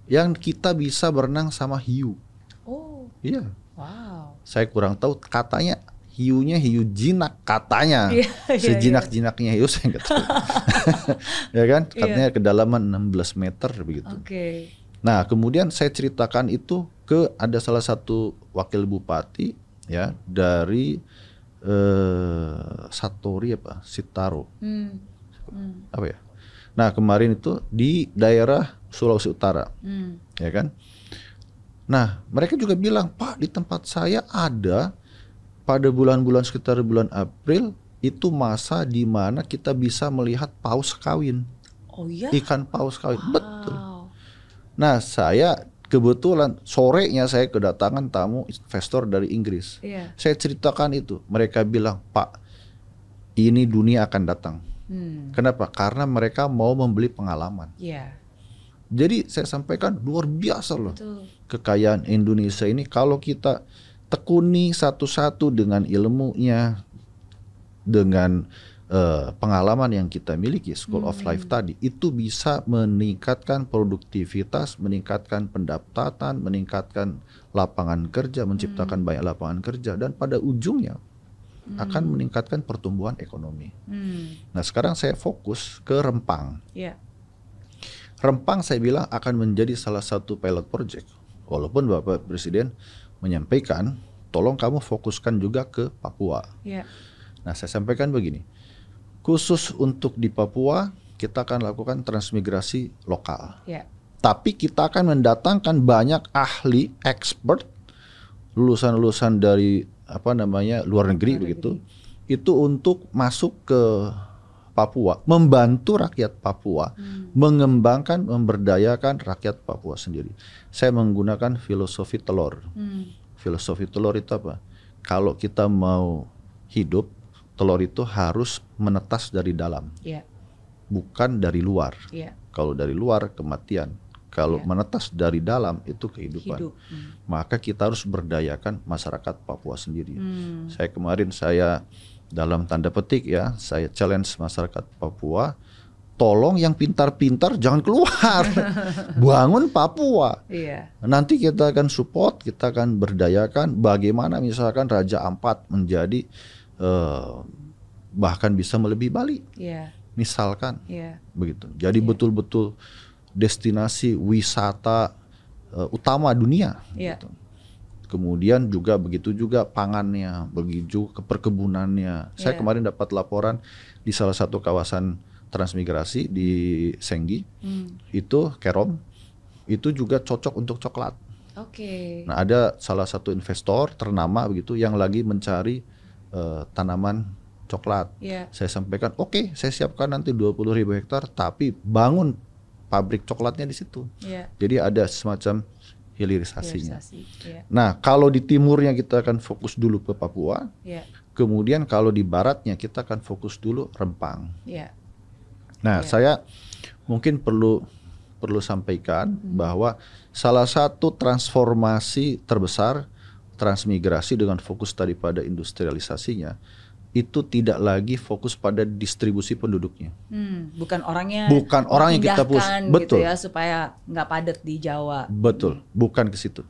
yang kita bisa berenang sama hiu. Iya. Wow. Saya kurang tahu, katanya hiunya hiu jinak katanya. Sejinak-jinaknya hiu saya nggak tahu. Ya kan, katanya kedalaman 16 meter begitu. Nah, kemudian saya ceritakan itu ada salah satu wakil bupati ya dari Sitaro. Apa ya? Nah, kemarin itu di daerah Sulawesi Utara. Ya kan? Nah, mereka juga bilang, Pak, di tempat saya ada pada bulan-bulan sekitar bulan April itu masa di mana kita bisa melihat paus kawin. Ikan paus kawin. Betul. Nah, saya kebetulan sorenya saya kedatangan tamu investor dari Inggris. Saya ceritakan itu. Mereka bilang, Pak, ini dunia akan datang. Kenapa? Karena mereka mau membeli pengalaman. Jadi saya sampaikan luar biasa loh. Kekayaan Indonesia ini kalau kita tekuni satu-satu dengan ilmunya, dengan pengalaman yang kita miliki, School of Life tadi, itu bisa meningkatkan produktivitas, meningkatkan pendapatan, meningkatkan lapangan kerja, menciptakan banyak lapangan kerja, dan pada ujungnya akan meningkatkan pertumbuhan ekonomi. Nah, sekarang saya fokus ke Rempang. Rempang saya bilang akan menjadi salah satu pilot project. Walaupun Bapak Presiden menyampaikan, tolong kamu fokuskan juga ke Papua. Nah, saya sampaikan begini. Khusus untuk di Papua, kita akan lakukan transmigrasi lokal. Tapi kita akan mendatangkan banyak ahli, expert lulusan-lulusan dari luar negeri begitu, itu untuk masuk ke Papua, membantu rakyat Papua, mengembangkan, memberdayakan rakyat Papua sendiri. Saya menggunakan filosofi telur. Filosofi telur itu apa? Kalau kita mau hidup, telur itu harus menetas dari dalam, bukan dari luar. Kalau dari luar kematian, kalau menetas dari dalam itu kehidupan. Maka kita harus berdayakan masyarakat Papua sendiri. Saya dalam tanda petik ya, saya challenge masyarakat Papua, tolong yang pintar-pintar jangan keluar, bangun Papua. Nanti kita akan support, kita akan berdayakan bagaimana misalkan Raja Ampat menjadi bahkan bisa melebihi Bali, misalkan, begitu. Jadi betul-betul destinasi wisata utama dunia. Gitu. Kemudian juga begitu juga pangannya, begitu ke perkebunannya. Saya kemarin dapat laporan di salah satu kawasan transmigrasi di Senggi, itu Kerom, itu juga cocok untuk coklat. Nah, ada salah satu investor ternama begitu yang lagi mencari tanaman coklat. Saya sampaikan, oke, saya siapkan nanti 20.000 hektar, tapi bangun pabrik coklatnya di situ. Jadi ada semacam hilirisasinya. Nah, kalau di timurnya kita akan fokus dulu ke Papua, kemudian kalau di baratnya kita akan fokus dulu Rempang. Nah, saya mungkin perlu sampaikan bahwa salah satu transformasi terbesar transmigrasi dengan fokus tadi pada industrialisasinya, itu tidak lagi fokus pada distribusi penduduknya. Bukan orangnya kita push, betul gitu ya, supaya nggak padat di Jawa. Betul, bukan ke situ.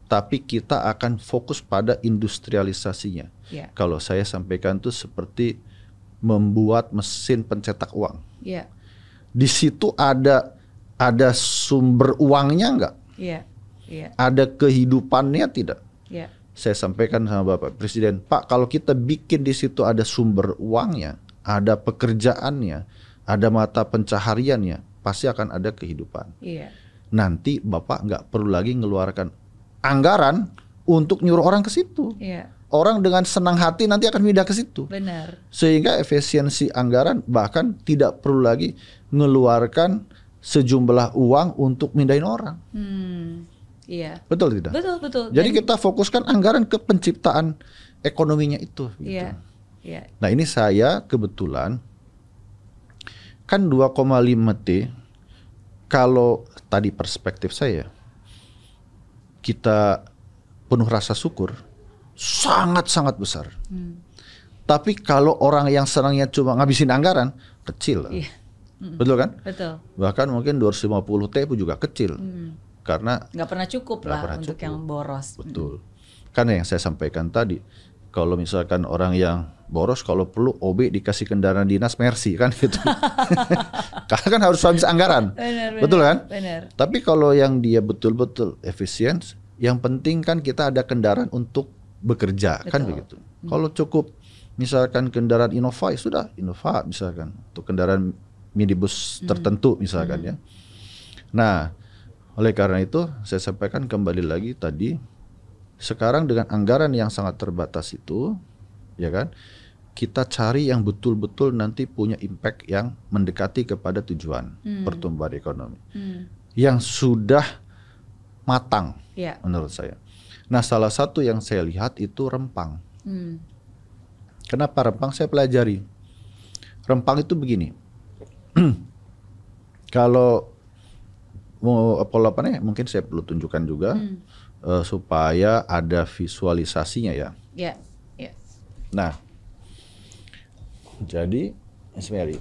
Tapi kita akan fokus pada industrialisasinya. Kalau saya sampaikan itu seperti membuat mesin pencetak uang. Di situ ada sumber uangnya nggak? Ada kehidupannya tidak? Saya sampaikan sama Bapak Presiden, Pak, kalau kita bikin di situ ada sumber uangnya, ada pekerjaannya, ada mata pencahariannya, pasti akan ada kehidupan. Nanti Bapak nggak perlu lagi ngeluarkan anggaran untuk nyuruh orang ke situ. Orang dengan senang hati nanti akan pindah ke situ. Benar. Sehingga efisiensi anggaran bahkan tidak perlu lagi ngeluarkan sejumlah uang untuk mindahin orang. Betul tidak? Betul. Jadi kita fokuskan anggaran ke penciptaan ekonominya itu. Gitu. Nah, ini saya kebetulan kan 2,5T, kalau tadi perspektif saya, kita penuh rasa syukur, sangat-sangat besar. Tapi kalau orang yang senangnya cuma ngabisin anggaran, kecil. Betul kan? Betul. Bahkan mungkin 250T pun juga kecil. Karena nggak pernah cukup lah untuk yang boros. Betul. Karena yang saya sampaikan tadi, kalau misalkan orang yang boros, kalau perlu OB dikasih kendaraan dinas Mercy kan gitu. Karena kan harus habis anggaran. Betul kan? Benar. Tapi kalau yang dia betul-betul efisien, yang penting kan kita ada kendaraan untuk bekerja. Kan begitu. Kalau cukup misalkan kendaraan Innova, ya sudah Innova misalkan, untuk kendaraan minibus tertentu misalkan ya. Nah, oleh karena itu saya sampaikan kembali lagi tadi, sekarang dengan anggaran yang sangat terbatas itu, ya kan, kita cari yang betul-betul nanti punya impact yang mendekati kepada tujuan pertumbuhan ekonomi, yang sudah matang menurut saya. Nah, salah satu yang saya lihat itu Rempang. Kenapa Rempang? Saya pelajari. Rempang itu begini, kalau mau mungkin saya perlu tunjukkan juga supaya ada visualisasinya ya. Nah, jadi Miss Mary,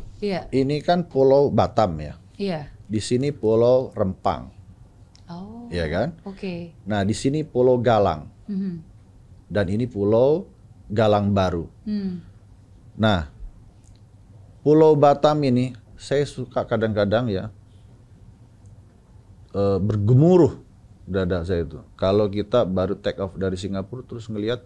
ini kan Pulau Batam ya. Di sini Pulau Rempang. Ya kan? Nah, di sini Pulau Galang. Dan ini Pulau Galang Baru. Nah, Pulau Batam ini saya suka kadang-kadang ya, bergemuruh dada saya itu. Kalau kita baru take off dari Singapura terus ngelihat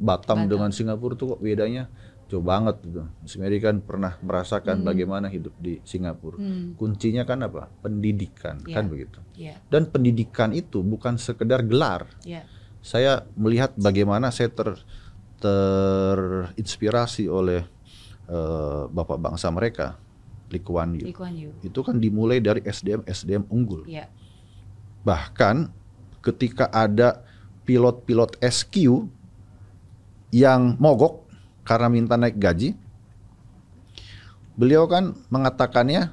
Batam dengan Singapura tuh kok bedanya Jauh banget gitu. Mas Mary kan pernah merasakan bagaimana hidup di Singapura. Kuncinya kan apa? Pendidikan, kan begitu. Dan pendidikan itu bukan sekedar gelar. Saya melihat bagaimana saya terinspirasi oleh bapak bangsa mereka, Lee Kuan Yew. Itu kan dimulai dari SDM unggul. Bahkan ketika ada pilot-pilot SQ yang mogok karena minta naik gaji, beliau kan mengatakannya,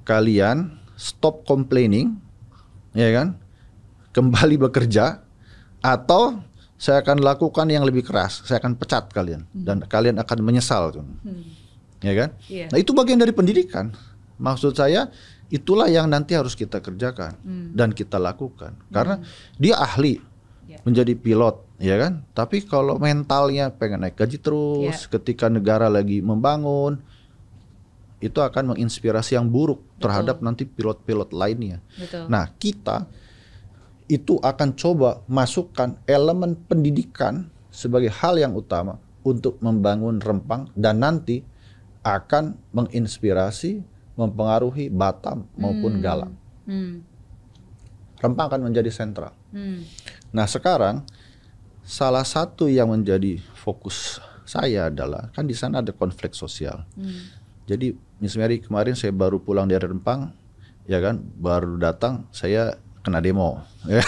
kalian stop complaining, ya kan, kembali bekerja, atau saya akan lakukan yang lebih keras, saya akan pecat kalian, dan kalian akan menyesal, ya kan? Nah itu bagian dari pendidikan. Maksud saya itulah yang nanti harus kita kerjakan dan kita lakukan, karena dia ahli menjadi pilot, ya kan? Tapi kalau mentalnya pengen naik gaji terus, ketika negara lagi membangun, itu akan menginspirasi yang buruk terhadap nanti pilot-pilot lainnya. Nah, kita itu akan coba masukkan elemen pendidikan sebagai hal yang utama untuk membangun Rempang, dan nanti akan menginspirasi, mempengaruhi Batam maupun Galang. Rempang akan menjadi sentral. Nah sekarang salah satu yang menjadi fokus saya adalah kan di sana ada konflik sosial. Jadi Miss Mary, kemarin saya baru pulang dari Rempang, ya kan, baru datang saya kena demo. Ya.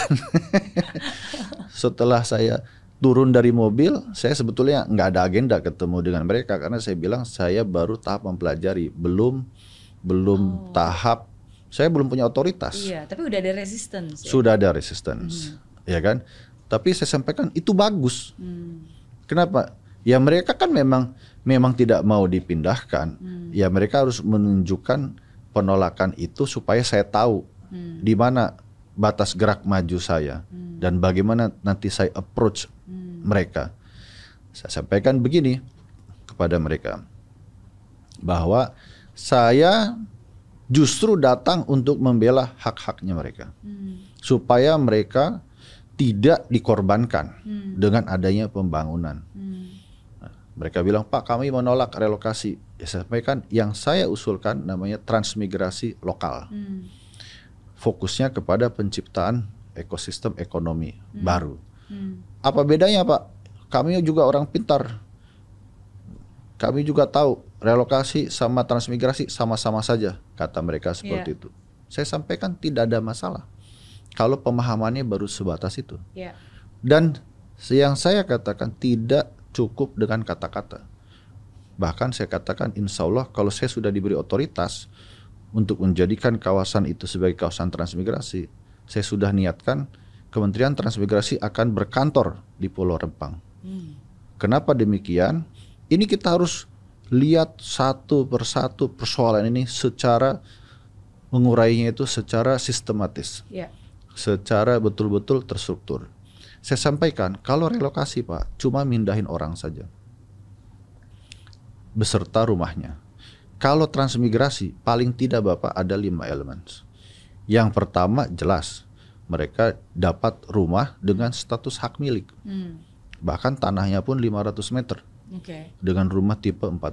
Setelah saya turun dari mobil, saya sebetulnya nggak ada agenda ketemu dengan mereka karena saya bilang saya baru tahap mempelajari, belum tahap, saya belum punya otoritas. Iya, tapi udah ada resistance. Sudah ada resistance. Ya kan, tapi saya sampaikan itu bagus. Kenapa? Ya mereka kan memang tidak mau dipindahkan. Ya mereka harus menunjukkan penolakan itu supaya saya tahu di mana batas gerak maju saya dan bagaimana nanti saya approach mereka. Saya sampaikan begini kepada mereka, bahwa saya justru datang untuk membela hak-haknya mereka, supaya mereka tidak dikorbankan dengan adanya pembangunan. Nah, mereka bilang, Pak, kami menolak relokasi. Ya, saya sampaikan yang saya usulkan namanya transmigrasi lokal. Fokusnya kepada penciptaan ekosistem ekonomi baru. Apa bedanya, Pak? Kami juga orang pintar. Kami juga tahu relokasi sama transmigrasi sama-sama saja, kata mereka seperti itu. Saya sampaikan tidak ada masalah kalau pemahamannya baru sebatas itu. Dan yang saya katakan tidak cukup dengan kata-kata. Bahkan saya katakan insya Allah kalau saya sudah diberi otoritas untuk menjadikan kawasan itu sebagai kawasan transmigrasi, saya sudah niatkan Kementerian Transmigrasi akan berkantor di Pulau Rempang. Kenapa demikian? Ini kita harus lihat satu persatu persoalan ini secara mengurainya itu secara sistematis. Secara betul-betul terstruktur. Saya sampaikan, kalau relokasi Pak, cuma mindahin orang saja, beserta rumahnya. Kalau transmigrasi, paling tidak Bapak ada 5 elemen. Yang pertama jelas, mereka dapat rumah dengan status hak milik. Bahkan tanahnya pun 500 meter. Dengan rumah tipe 45.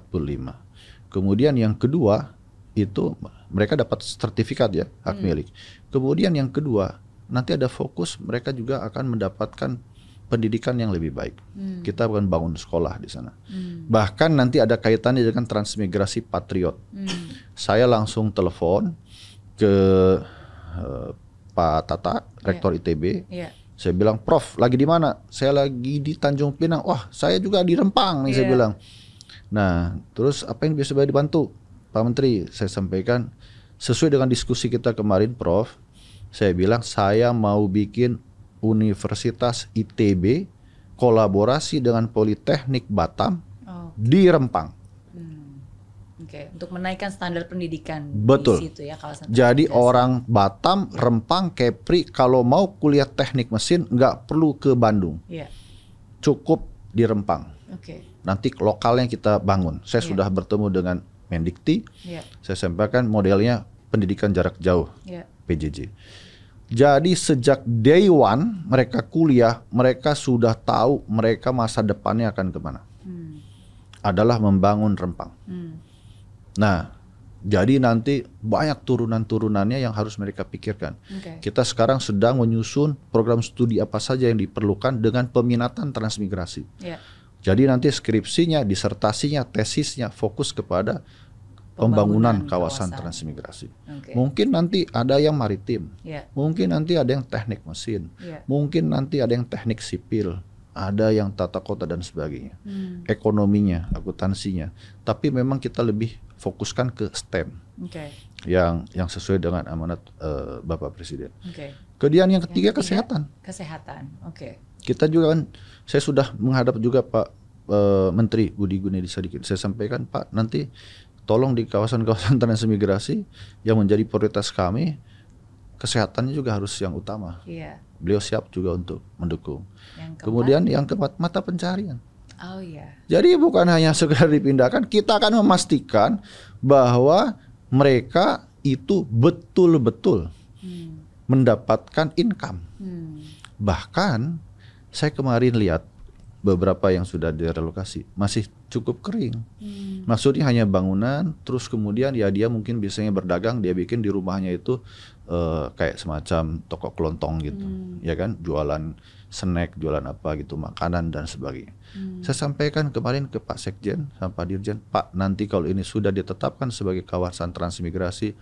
Kemudian yang kedua, itu mereka dapat sertifikat ya, hak milik. Kemudian yang kedua, nanti ada fokus mereka juga akan mendapatkan pendidikan yang lebih baik. Kita akan bangun sekolah di sana. Bahkan nanti ada kaitannya dengan transmigrasi patriot. Saya langsung telepon ke Pak Tata, Rektor ITB. Saya bilang, Prof, lagi di mana? Saya lagi di Tanjung Pinang. Wah, saya juga di Rempang nih, saya bilang. Nah, terus apa yang bisa dibantu? Pak Menteri, saya sampaikan sesuai dengan diskusi kita kemarin, Prof. Saya bilang saya mau bikin Universitas ITB kolaborasi dengan Politeknik Batam di Rempang. Untuk menaikkan standar pendidikan. Betul. Di situ ya, kawasan. Jadi orang Batam, Rempang, Kepri kalau mau kuliah teknik mesin nggak perlu ke Bandung. Cukup di Rempang. Nanti lokalnya kita bangun. Saya sudah bertemu dengan Mendikti. Saya sampaikan modelnya pendidikan jarak jauh, PJJ. Jadi sejak day one mereka kuliah, mereka sudah tahu mereka masa depannya akan kemana. adalah membangun Rempang. Nah, jadi nanti banyak turunan-turunannya yang harus mereka pikirkan. Kita sekarang sedang menyusun program studi apa saja yang diperlukan dengan peminatan transmigrasi. Jadi nanti skripsinya, disertasinya, tesisnya fokus kepada pembangunan kawasan transmigrasi. Mungkin nanti ada yang maritim, mungkin nanti ada yang teknik mesin, mungkin nanti ada yang teknik sipil, ada yang tata kota dan sebagainya, ekonominya, akuntansinya. Tapi memang kita lebih fokuskan ke STEM, yang sesuai dengan amanat Bapak Presiden. Kemudian yang ketiga kesehatan. Kita juga kan, saya sudah menghadap juga Pak Menteri Budi Gunadi Sadikin. Saya sampaikan, Pak, nanti tolong di kawasan-kawasan transmigrasi yang menjadi prioritas kami, kesehatannya juga harus yang utama. Beliau siap juga untuk mendukung. Kemudian yang keempat, mata pencarian. Jadi bukan hanya sekedar dipindahkan, kita akan memastikan bahwa mereka itu betul-betul mendapatkan income. Bahkan saya kemarin lihat beberapa yang sudah direlokasi masih cukup kering. Maksudnya hanya bangunan, terus kemudian ya dia mungkin biasanya berdagang, dia bikin di rumahnya itu kayak semacam toko kelontong gitu, ya kan, jualan snack, jualan apa gitu, makanan dan sebagainya. Saya sampaikan kemarin ke Pak Sekjen sama Pak Dirjen, Pak, nanti kalau ini sudah ditetapkan sebagai kawasan transmigrasi,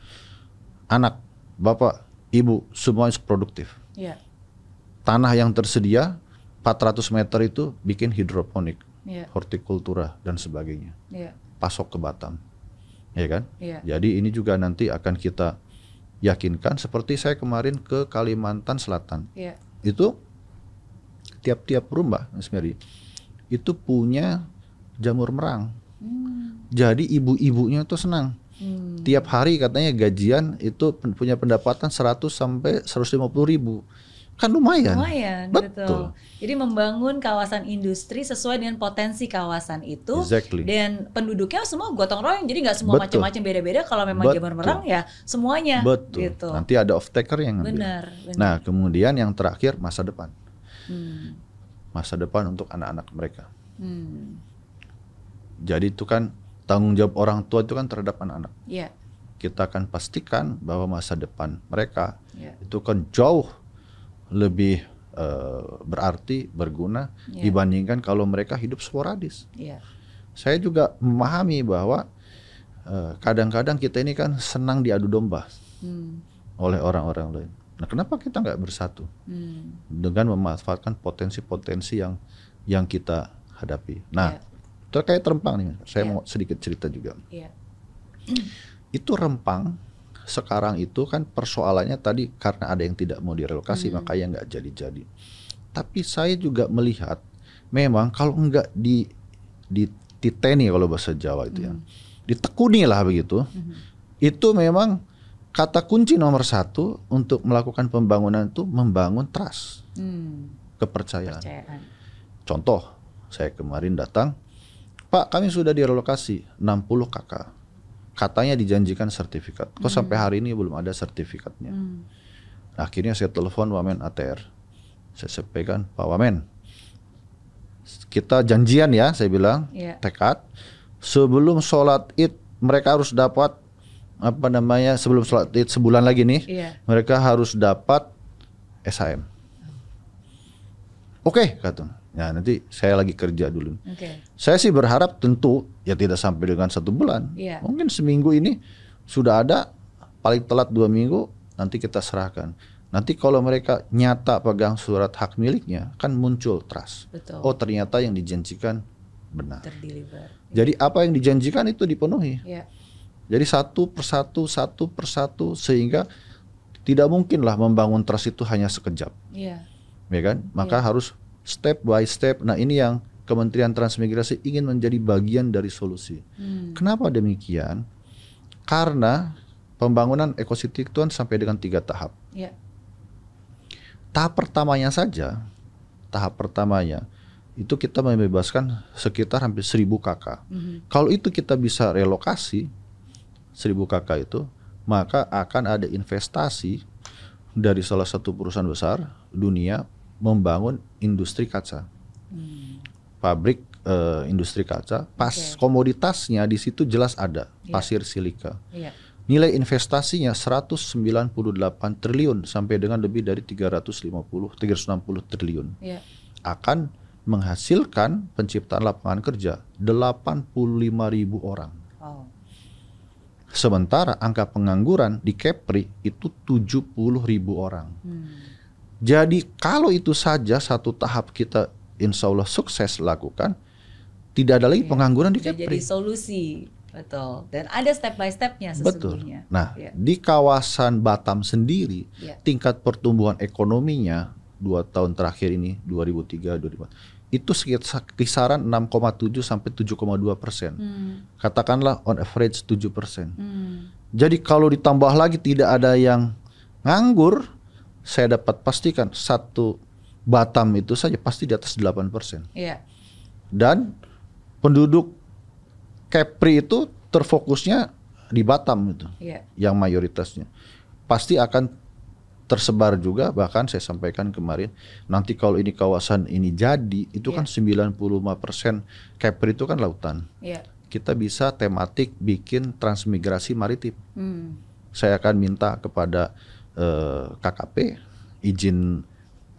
anak, bapak, ibu semuanya produktif. Tanah yang tersedia 400 meter itu bikin hidroponik, hortikultura dan sebagainya, pasok ke Batam, ya kan? Jadi ini juga nanti akan kita yakinkan. Seperti saya kemarin ke Kalimantan Selatan, itu tiap-tiap rumah, Mas Mary, itu punya jamur merang. Jadi ibu-ibunya tuh senang. Tiap hari katanya gajian itu punya pendapatan 100 sampai 150 ribu. Kan lumayan. Betul. Jadi membangun kawasan industri sesuai dengan potensi kawasan itu. Dan penduduknya semua gotong royong. Jadi nggak semua macam-macam, beda-beda. Kalau memang jamur merang ya semuanya. Gitu. Nanti ada off taker yang ngambil. Benar. Nah, kemudian yang terakhir masa depan. Masa depan untuk anak-anak mereka. Jadi itu kan tanggung jawab orang tua itu kan terhadap anak-anak. Kita akan pastikan bahwa masa depan mereka itu kan jauh lebih berarti, berguna dibandingkan kalau mereka hidup sporadis. Saya juga memahami bahwa kadang-kadang kita ini kan senang diadu domba oleh orang-orang lain. Nah, kenapa kita nggak bersatu dengan memanfaatkan potensi-potensi yang kita hadapi? Nah, terkait Rempang nih, saya mau sedikit cerita juga. Itu Rempang sekarang itu kan persoalannya tadi karena ada yang tidak mau direlokasi, makanya nggak jadi-jadi. Tapi saya juga melihat memang kalau nggak dititeni kalau bahasa Jawa itu ya, ditekuni lah begitu, itu memang kata kunci nomor satu untuk melakukan pembangunan itu membangun trust, kepercayaan. Contoh, saya kemarin datang, Pak, kami sudah direlokasi 60 kakak. Katanya dijanjikan sertifikat. Kok sampai hari ini belum ada sertifikatnya? Akhirnya saya telepon Wamen ATR. Saya sampaikan, Pak Wamen, kita janjian ya, saya bilang, tekad. Sebelum sholat Id, mereka harus dapat, sebelum sholat Id sebulan lagi nih, mereka harus dapat SHM. Oke, kata. Nah, nanti saya lagi kerja dulu. Saya sih berharap tentu ya tidak sampai dengan 1 bulan. Mungkin seminggu ini sudah ada, paling telat 2 minggu nanti kita serahkan. Nanti kalau mereka nyata pegang surat hak miliknya, kan muncul trust. Oh, ternyata yang dijanjikan benar. Jadi apa yang dijanjikan itu dipenuhi. Jadi satu persatu sehingga tidak mungkinlah membangun trust itu hanya sekejap. Ya kan? Maka harus step by step. Nah, ini yang Kementerian Transmigrasi ingin menjadi bagian dari solusi. Kenapa demikian? Karena pembangunan ekosistem itu sampai dengan 3 tahap. Tahap pertamanya saja, itu kita membebaskan sekitar hampir 1000 kakak. Kalau itu kita bisa relokasi 1000 kakak itu, maka akan ada investasi dari salah satu perusahaan besar dunia membangun industri kaca, pabrik industri kaca. Pas komoditasnya di situ jelas ada pasir silika. Nilai investasinya 198 triliun sampai dengan lebih dari 360 triliun. Akan menghasilkan penciptaan lapangan kerja 85.000 orang. Sementara angka pengangguran di Kepri itu 70.000 orang. Jadi kalau itu saja satu tahap kita insya Allah sukses lakukan, tidak ada lagi pengangguran di Kepri. Jadi solusi, betul. Dan ada step by stepnya sesungguhnya. Betul. Nah, di kawasan Batam sendiri, tingkat pertumbuhan ekonominya 2 tahun terakhir ini 2003-2004 itu sekitar kisaran 6,7 sampai 7,2%. Katakanlah on average 7%. Jadi kalau ditambah lagi tidak ada yang nganggur, saya dapat pastikan satu Batam itu saja pasti di atas 8%. Dan penduduk Kepri itu terfokusnya di Batam itu, yang mayoritasnya pasti akan tersebar juga. Bahkan saya sampaikan kemarin, nanti kalau ini kawasan ini jadi, itu kan 95% Kepri itu kan lautan. Kita bisa tematik bikin transmigrasi maritim. Saya akan minta kepada KKP izin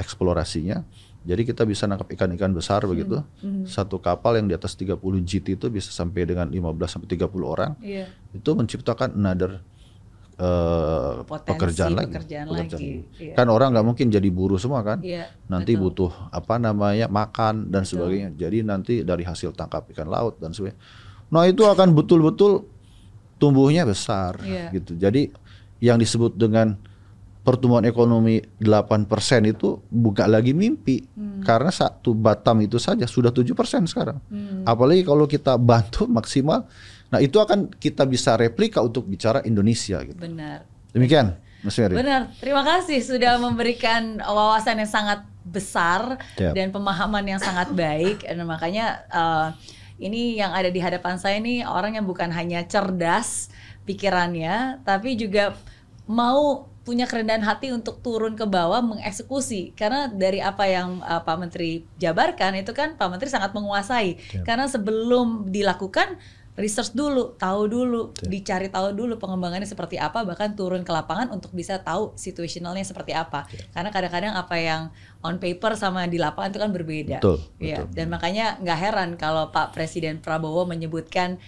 eksplorasinya. Jadi kita bisa nangkap ikan-ikan besar begitu. Satu kapal yang di atas 30 GT itu bisa sampai dengan 15 sampai 30 orang. Itu menciptakan another pekerjaan lagi. Kan orang nggak mungkin jadi buruh semua kan. Nanti butuh makan dan sebagainya. Jadi nanti dari hasil tangkap ikan laut dan sebagainya. Nah itu akan betul-betul tumbuhnya besar gitu. Jadi yang disebut dengan pertumbuhan ekonomi 8% itu bukan lagi mimpi. Karena satu Batam itu saja sudah 7% sekarang. Apalagi kalau kita bantu maksimal. Nah itu akan kita bisa replika untuk bicara Indonesia gitu. Benar. Demikian Mas Mary. Benar, terima kasih sudah memberikan wawasan yang sangat besar dan pemahaman yang sangat baik. Dan makanya ini yang ada di hadapan saya ini orang yang bukan hanya cerdas pikirannya, tapi juga mau punya kerendahan hati untuk turun ke bawah mengeksekusi. Karena dari apa yang Pak Menteri jabarkan itu kan Pak Menteri sangat menguasai. Karena sebelum dilakukan research dulu, tahu dulu, dicari tahu dulu pengembangannya seperti apa, bahkan turun ke lapangan untuk bisa tahu situationalnya seperti apa. Karena kadang-kadang apa yang on paper sama di lapangan itu kan berbeda. Betul. Dan makanya nggak heran kalau Pak Presiden Prabowo menyebutkan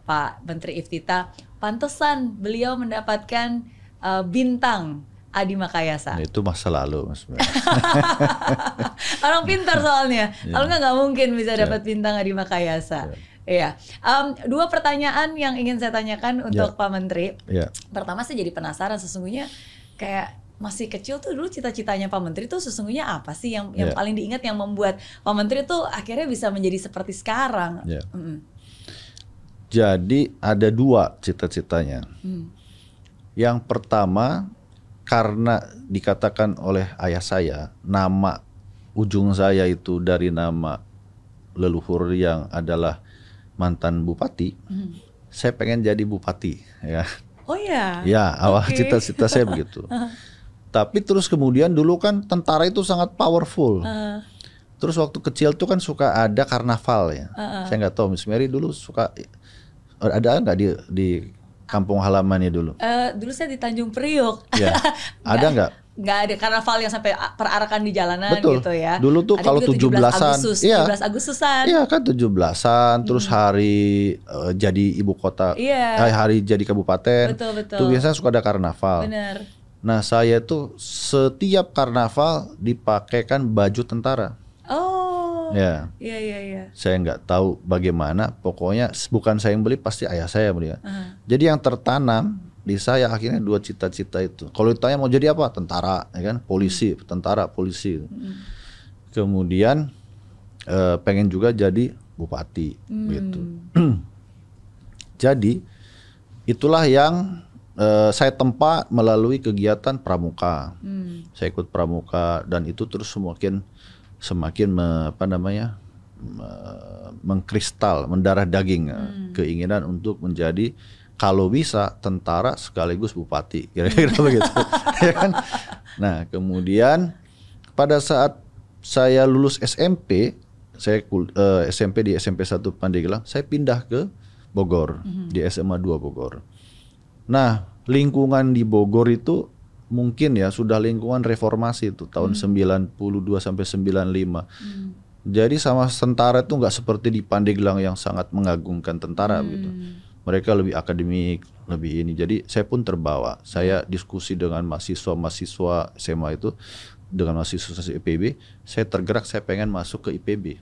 Pak Menteri Iftita, pantesan beliau mendapatkan bintang Adi Makayasa. Nah, itu masa lalu Mas. Orang pintar soalnya. Kalau nggak mungkin bisa dapat bintang Adi Makayasa. Dua pertanyaan yang ingin saya tanyakan untuk Pak Menteri. Pertama saya jadi penasaran sesungguhnya kayak masih kecil tuh dulu cita-citanya Pak Menteri tuh sesungguhnya apa sih yang paling diingat yang membuat Pak Menteri tuh akhirnya bisa menjadi seperti sekarang? Jadi ada 2 cita-citanya. Yang pertama karena dikatakan oleh ayah saya, nama ujung saya itu dari nama leluhur yang adalah mantan bupati, saya pengen jadi bupati ya. Oh ya? Ya, awal cita-cita saya begitu. Tapi terus kemudian dulu kan tentara itu sangat powerful. Terus waktu kecil tuh kan suka ada karnaval ya. Saya nggak tahu Miss Mary dulu suka ada nggak di kampung halamannya dulu? Dulu saya di Tanjung Priok. Ya. Ada nggak? Nggak ada karnaval yang sampai perarakan di jalanan. Betul. Gitu ya. Dulu tuh kalau 17-an, 17 Agustusan. Iya kan 17-an, terus hari jadi ibu kota, hari jadi kabupaten. Betul. Tuh biasanya suka ada karnaval. Benar. Nah saya tuh setiap karnaval dipakaikan baju tentara. Oh. Ya. Iya. Saya nggak tahu bagaimana, pokoknya bukan saya yang beli, pasti ayah saya beli. Jadi yang tertanam di saya akhirnya 2 cita-cita itu. Kalau ditanya mau jadi apa? Tentara, ya kan? Polisi, tentara, polisi. Kemudian pengen juga jadi bupati, gitu. Jadi itulah yang saya tempa melalui kegiatan pramuka. Saya ikut pramuka dan itu terus semakin mengkristal, mendarah daging keinginan untuk menjadi kalau bisa tentara sekaligus bupati, kira-kira begitu. Ya kan? Nah kemudian pada saat saya lulus SMP saya SMP di SMP 1 Pandeglang, saya pindah ke Bogor, di SMA 2 Bogor. Nah, lingkungan di Bogor itu mungkin ya sudah lingkungan reformasi itu tahun 92 sampai 95. Jadi sama tentara itu nggak seperti di Pandeglang yang sangat mengagungkan tentara gitu. Mereka lebih akademik, lebih ini. Jadi saya pun terbawa. Saya diskusi dengan mahasiswa SMA itu, dengan mahasiswa IPB, saya tergerak, saya pengen masuk ke IPB.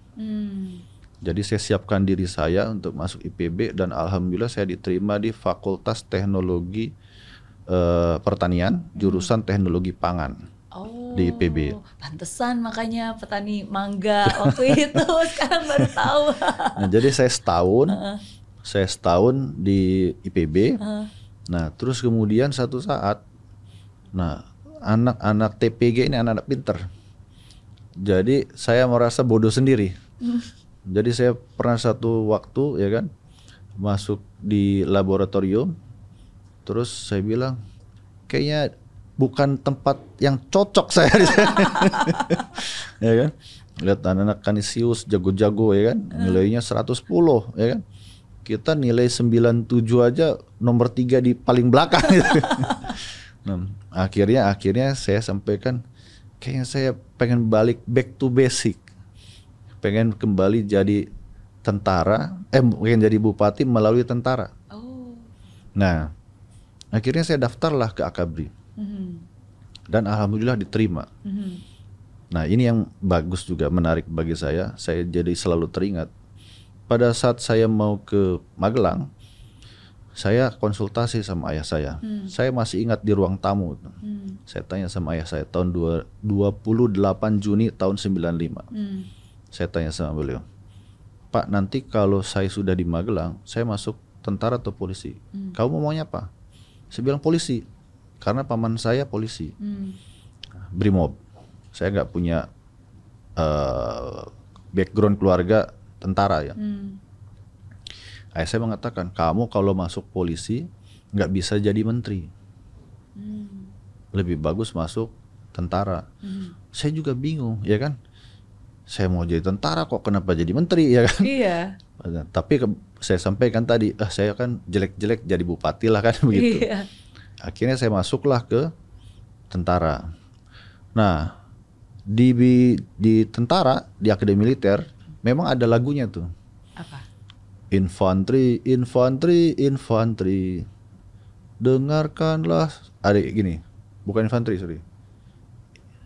Jadi saya siapkan diri saya untuk masuk IPB dan alhamdulillah saya diterima di Fakultas Teknologi Pertanian, jurusan Teknologi Pangan di IPB. Pantesan makanya petani mangga waktu itu, sekarang baru tahu. Nah, jadi saya setahun di IPB. Nah, terus kemudian satu saat, nah anak-anak TPG ini anak-anak pinter. Jadi saya merasa bodoh sendiri. Jadi saya pernah satu waktu ya kan masuk di laboratorium, terus saya bilang kayaknya bukan tempat yang cocok saya di sana. Ya kan, lihat anak-anak kanisius jago-jago ya kan, nilainya 110 ya kan. Kita nilai 97 aja nomor 3 di paling belakang. Nah, akhirnya saya sampaikan kayaknya saya pengen balik back to basic. Pengen kembali jadi tentara, pengen jadi bupati melalui tentara. Nah, akhirnya saya daftarlah ke Akabri. Dan alhamdulillah diterima. Nah, ini yang bagus juga, menarik bagi saya jadi selalu teringat. Pada saat saya mau ke Magelang, saya konsultasi sama ayah saya. Saya masih ingat di ruang tamu. Saya tanya sama ayah saya tahun 28 Juni tahun 95. Saya tanya sama beliau, Pak, nanti kalau saya sudah di Magelang, saya masuk tentara atau polisi? Kamu maunya apa? Saya bilang polisi, karena paman saya polisi, Brimob. Saya nggak punya background keluarga tentara ya. Ayah saya mengatakan, kamu kalau masuk polisi nggak bisa jadi menteri, lebih bagus masuk tentara. Saya juga bingung, ya kan? Saya mau jadi tentara kok kenapa jadi menteri ya kan? Iya. Tapi saya sampaikan tadi, saya kan jelek-jelek jadi bupati lah kan begitu. Iya. Akhirnya saya masuklah ke tentara. Nah, di tentara, di akademi militer memang ada lagunya tuh. Apa? Infanteri, infanteri, infanteri. Dengarkanlah, ada gini. Bukan infanteri, sorry.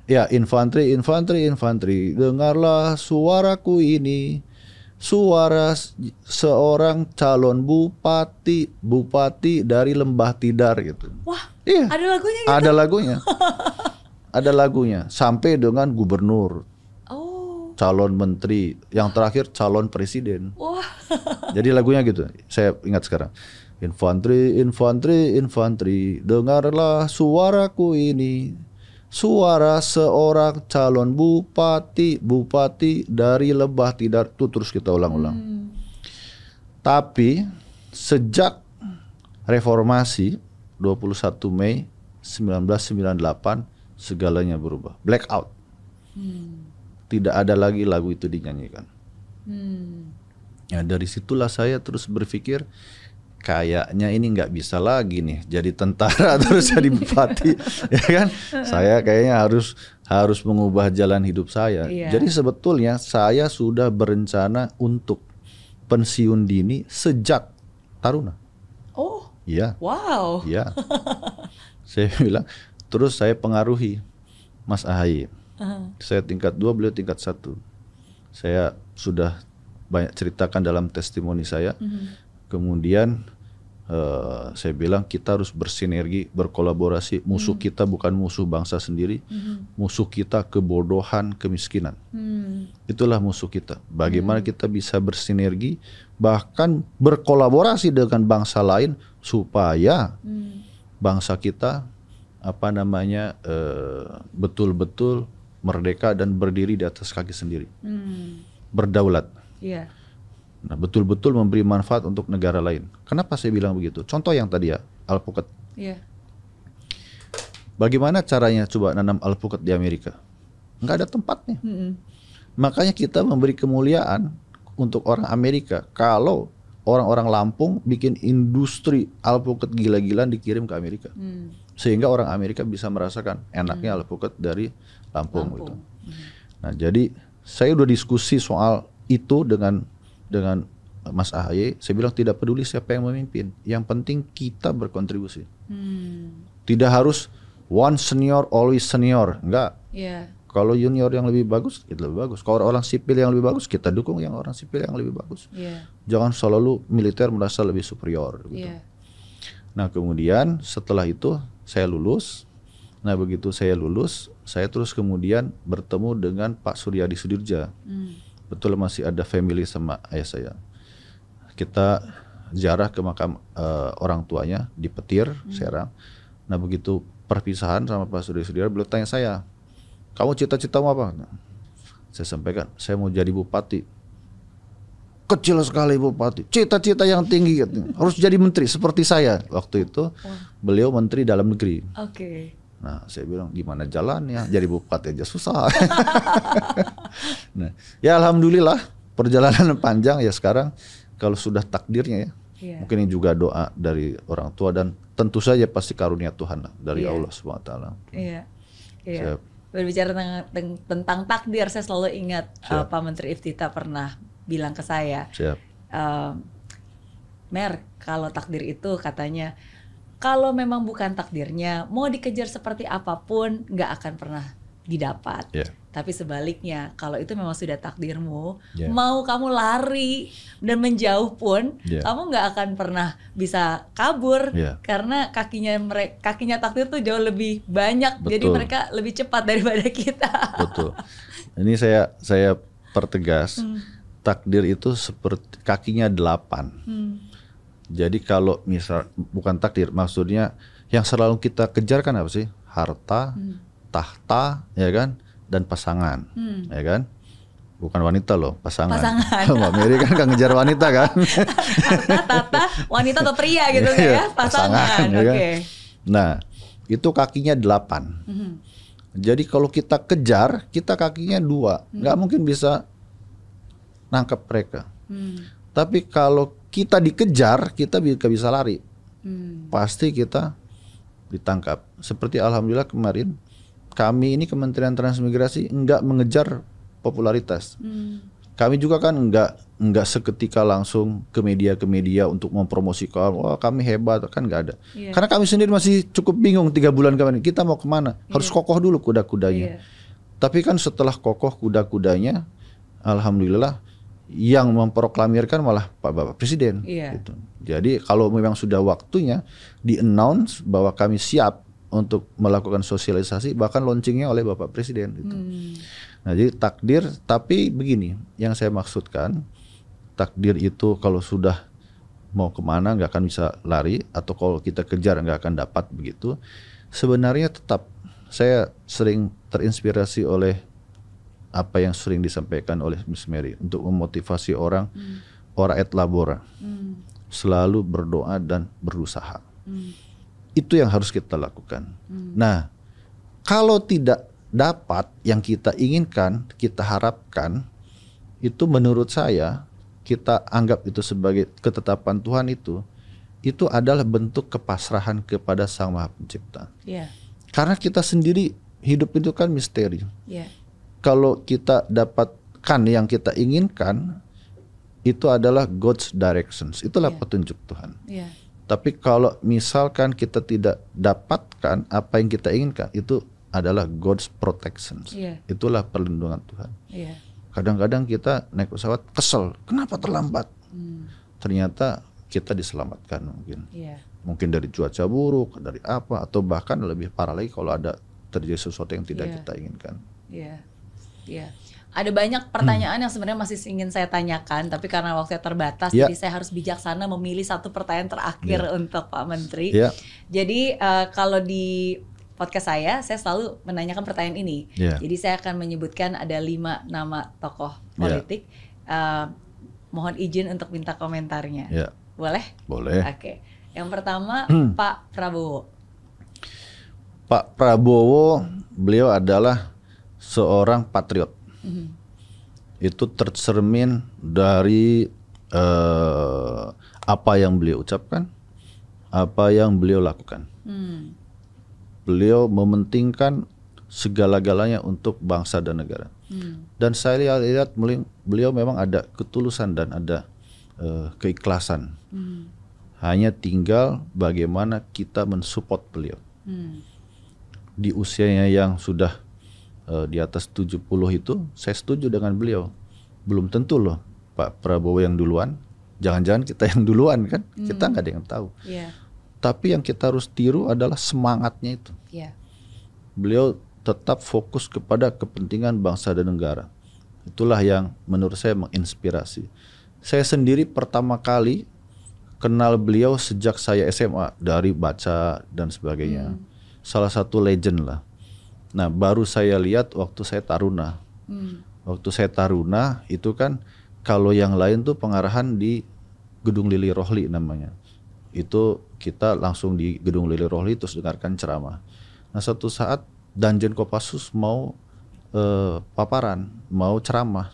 Ya, infanteri, infanteri, infanteri. Dengarlah suaraku ini. Suara seorang calon bupati, bupati dari Lembah Tidar gitu. Wah, iya, ada lagunya gitu? Ada lagunya. Ada lagunya. Sampai dengan gubernur. Calon menteri, yang terakhir calon presiden. Wah. Jadi lagunya gitu. Saya ingat sekarang. Infanteri, infanteri, infanteri. Dengarlah suaraku ini. Suara seorang calon bupati, bupati dari Lembah Tidar. Itu terus kita ulang-ulang. Tapi sejak reformasi 21 Mei 1998 segalanya berubah. Blackout. Tidak ada lagi lagu itu dinyanyikan. Ya, dari situlah saya terus berpikir kayaknya ini nggak bisa lagi nih jadi tentara terus jadi bupati, ya kan? Saya kayaknya harus mengubah jalan hidup saya. Iya. Jadi sebetulnya saya sudah berencana untuk pensiun dini sejak taruna. Oh, iya. Wow. Iya. Saya bilang, terus saya pengaruhi Mas Ahaye. Saya tingkat 2, beliau tingkat 1. Saya sudah banyak ceritakan dalam testimoni saya. Kemudian saya bilang kita harus bersinergi, berkolaborasi. Musuh kita bukan musuh bangsa sendiri. Musuh kita kebodohan, kemiskinan. Itulah musuh kita. Bagaimana kita bisa bersinergi, bahkan berkolaborasi dengan bangsa lain supaya bangsa kita betul-betul merdeka dan berdiri di atas kaki sendiri, berdaulat. Iya. Nah, betul-betul memberi manfaat untuk negara lain. Kenapa saya bilang begitu? Contoh yang tadi ya, alpukat. Iya. Bagaimana caranya coba nanam alpukat di Amerika? Nggak ada tempatnya. Makanya kita memberi kemuliaan untuk orang Amerika. Kalau orang-orang Lampung bikin industri alpukat gila-gilaan dikirim ke Amerika. Sehingga orang Amerika bisa merasakan enaknya alpukat dari Lampung. Gitu. Nah, jadi saya udah diskusi soal itu dengan Mas AHY. Saya bilang tidak peduli siapa yang memimpin, yang penting kita berkontribusi. Tidak harus one senior always senior, enggak. Kalau junior yang lebih bagus, kita lebih bagus. Kalau orang sipil yang lebih bagus, kita dukung yang orang sipil yang lebih bagus. Jangan selalu militer merasa lebih superior. Gitu. Nah kemudian setelah itu saya lulus. Nah begitu saya lulus, saya terus kemudian bertemu dengan Pak Suryadi Sudirja. Betul masih ada family sama ayah saya. Kita ziarah ke makam orang tuanya di Petir, Serang. Nah begitu perpisahan sama Pak Suryadi Sudirja, beliau tanya saya, kamu cita-citamu apa? Nah, saya sampaikan, saya mau jadi bupati. Kecil sekali bupati, cita-cita yang tinggi, harus jadi menteri seperti saya. Waktu itu beliau menteri dalam negeri. Nah saya bilang gimana jalannya, jadi bupati aja susah. Nah ya alhamdulillah perjalanan panjang ya sekarang kalau sudah takdirnya ya. Mungkin ini juga doa dari orang tua dan tentu saja pasti karunia Tuhan lah, dari Allah SWT. Berbicara tentang takdir, saya selalu ingat Pak Menteri Iftita pernah bilang ke saya, Mer, kalau takdir itu katanya, kalau memang bukan takdirnya, mau dikejar seperti apapun nggak akan pernah didapat. Tapi sebaliknya, kalau itu memang sudah takdirmu, mau kamu lari dan menjauh pun, kamu nggak akan pernah bisa kabur karena kakinya takdir tuh jauh lebih banyak. Betul. Jadi mereka lebih cepat daripada kita. Betul. Ini saya pertegas, takdir itu seperti kakinya 8. Jadi kalau misal bukan takdir, maksudnya yang selalu kita kejar kan apa sih? Harta, tahta, ya kan? Dan pasangan, ya kan? Bukan wanita loh, pasangan. Mbak Mary kan ngejar wanita kan? Harta, tahta, wanita atau pria gitu ya? Pasangan. Ya kan? Nah, itu kakinya 8. Jadi kalau kita kejar, kita kakinya 2, nggak mungkin bisa nangkep mereka. Tapi kalau kita dikejar, kita bisa lari. Pasti kita ditangkap. Seperti alhamdulillah kemarin, kami ini Kementerian Transmigrasi enggak mengejar popularitas. Kami juga kan enggak seketika langsung ke media untuk mempromosikan, wah kami hebat, kan enggak ada. Karena kami sendiri masih cukup bingung 3 bulan kemarin, kita mau kemana? Harus kokoh dulu kuda-kudanya. Tapi kan setelah kokoh kuda-kudanya, alhamdulillah yang memproklamirkan malah Pak Bapak Presiden. Gitu. Jadi kalau memang sudah waktunya di-announce bahwa kami siap untuk melakukan sosialisasi, bahkan launchingnya oleh Bapak Presiden. Gitu. Nah jadi takdir, tapi begini, yang saya maksudkan, takdir itu kalau sudah mau kemana nggak akan bisa lari, atau kalau kita kejar nggak akan dapat begitu. Sebenarnya tetap, saya sering terinspirasi oleh apa yang sering disampaikan oleh Miss Mary untuk memotivasi orang, ora et labora, selalu berdoa dan berusaha. Itu yang harus kita lakukan. Nah, kalau tidak dapat yang kita inginkan, kita harapkan, itu menurut saya kita anggap itu sebagai ketetapan Tuhan, itu adalah bentuk kepasrahan kepada Sang Maha Pencipta. Karena kita sendiri hidup itu kan misteri. Kalau kita dapatkan yang kita inginkan, itu adalah God's directions, itulah petunjuk Tuhan. Tapi kalau misalkan kita tidak dapatkan apa yang kita inginkan, itu adalah God's protections, itulah perlindungan Tuhan. Kadang-kadang kita naik pesawat kesel, kenapa terlambat? Ternyata kita diselamatkan mungkin dari cuaca buruk, dari apa, atau bahkan lebih parah lagi kalau ada terjadi sesuatu yang tidak kita inginkan. Ada banyak pertanyaan yang sebenarnya masih ingin saya tanyakan, tapi karena waktunya terbatas, jadi saya harus bijaksana memilih satu pertanyaan terakhir untuk Pak Menteri. Jadi kalau di podcast saya selalu menanyakan pertanyaan ini. Jadi saya akan menyebutkan ada 5 nama tokoh politik. Mohon izin untuk minta komentarnya. Boleh? Boleh. Oke. Yang pertama Pak Prabowo. Pak Prabowo, beliau adalah seorang patriot. itu tercermin dari apa yang beliau ucapkan, apa yang beliau lakukan. Beliau mementingkan segala-galanya untuk bangsa dan negara. Dan saya lihat beliau memang ada ketulusan dan ada keikhlasan. Hanya tinggal bagaimana kita mensupport beliau. Di usianya yang sudah di atas 70 itu, saya setuju dengan beliau. Belum tentu loh Pak Prabowo yang duluan. Jangan-jangan kita yang duluan kan? Kita nggak ada yang tahu. Tapi yang kita harus tiru adalah semangatnya itu. Beliau tetap fokus kepada kepentingan bangsa dan negara. Itulah yang menurut saya menginspirasi. Saya sendiri pertama kali kenal beliau sejak saya SMA, dari baca dan sebagainya. Salah satu legend lah. Nah, baru saya lihat waktu saya taruna. Waktu saya taruna itu kan kalau yang lain tuh pengarahan di Gedung Lili Rohli namanya. Itu kita langsung di Gedung Lili Rohli terus dengarkan ceramah. Nah, suatu saat Danjen Kopassus mau paparan, mau ceramah.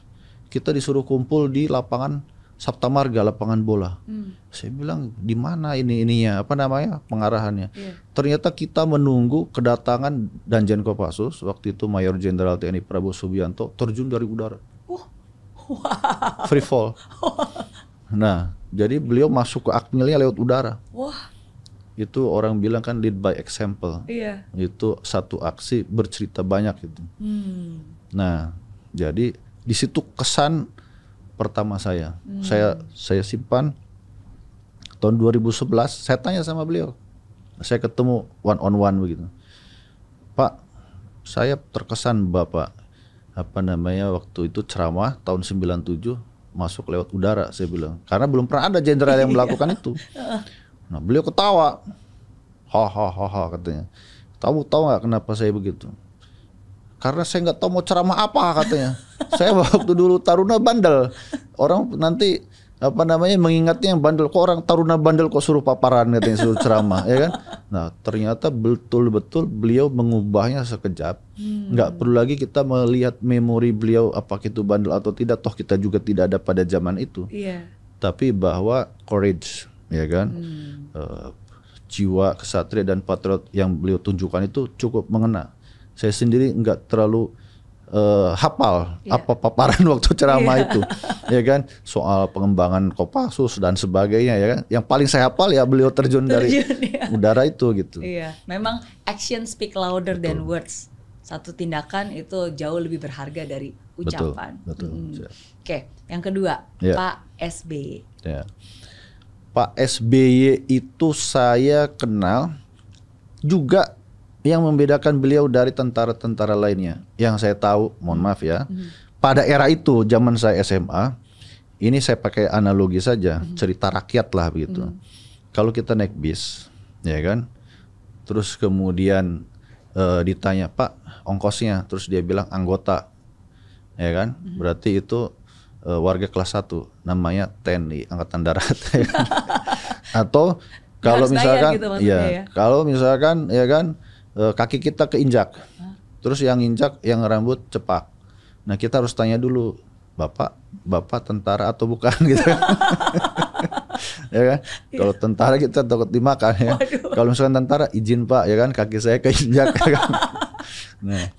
Kita disuruh kumpul di lapangan Sabta Marga, lapangan bola. Saya bilang di mana ininya, apa namanya, pengarahannya. Ternyata kita menunggu kedatangan Danjen Kopassus, waktu itu Mayor Jenderal TNI Prabowo Subianto terjun dari udara. Free fall. Nah, jadi beliau masuk ke akmilnya lewat udara. Itu orang bilang kan lead by example. Itu satu aksi bercerita banyak itu. Nah, jadi di situ kesan pertama saya. Saya simpan tahun 2011. Saya tanya sama beliau. Saya ketemu one on one begitu. Pak, saya terkesan Bapak apa namanya waktu itu ceramah tahun 97 masuk lewat udara, saya bilang. Karena belum pernah ada jenderal yang melakukan itu. Nah, beliau ketawa. Ha katanya. Tahu nggak kenapa saya begitu? Karena saya nggak tahu mau ceramah apa katanya. Saya waktu dulu taruna bandel. Orang nanti apa namanya mengingatnya yang bandel. Kok orang taruna bandel kok suruh paparan katanya, suruh ceramah, ya kan? Nah, ternyata betul-betul beliau mengubahnya sekejap. Nggak perlu lagi kita melihat memori beliau apakah itu bandel atau tidak. Toh kita juga tidak ada pada zaman itu. Tapi bahwa courage, ya kan? Jiwa kesatria dan patriot yang beliau tunjukkan itu cukup mengena. Saya sendiri nggak terlalu hafal apa paparan waktu ceramah itu, ya kan, soal pengembangan Kopassus dan sebagainya, ya kan. Yang paling saya hafal ya beliau terjun dari udara itu gitu. Memang action speak louder than words. Satu tindakan itu jauh lebih berharga dari ucapan. Betul. Oke, yang kedua, Pak SBY. Pak SBY itu saya kenal juga. Yang membedakan beliau dari tentara-tentara lainnya, yang saya tahu, mohon maaf ya, pada era itu zaman saya SMA, ini saya pakai analogi saja, cerita rakyat lah begitu. Kalau kita naik bis, ya kan, terus kemudian ditanya, Pak, ongkosnya, terus dia bilang anggota, ya kan, berarti itu warga kelas 1, namanya TNI Angkatan Darat. Atau kalau misalkan, gitu kalau misalkan, ya kan, kaki kita keinjak, terus yang injak yang rambut cepak. Nah, kita harus tanya dulu, bapak tentara atau bukan gitu. Ya kan? Kalau tentara kita takut dimakan ya. Kalau misalkan tentara, izin Pak, ya kan, kaki saya keinjak. Ya kan? Nah,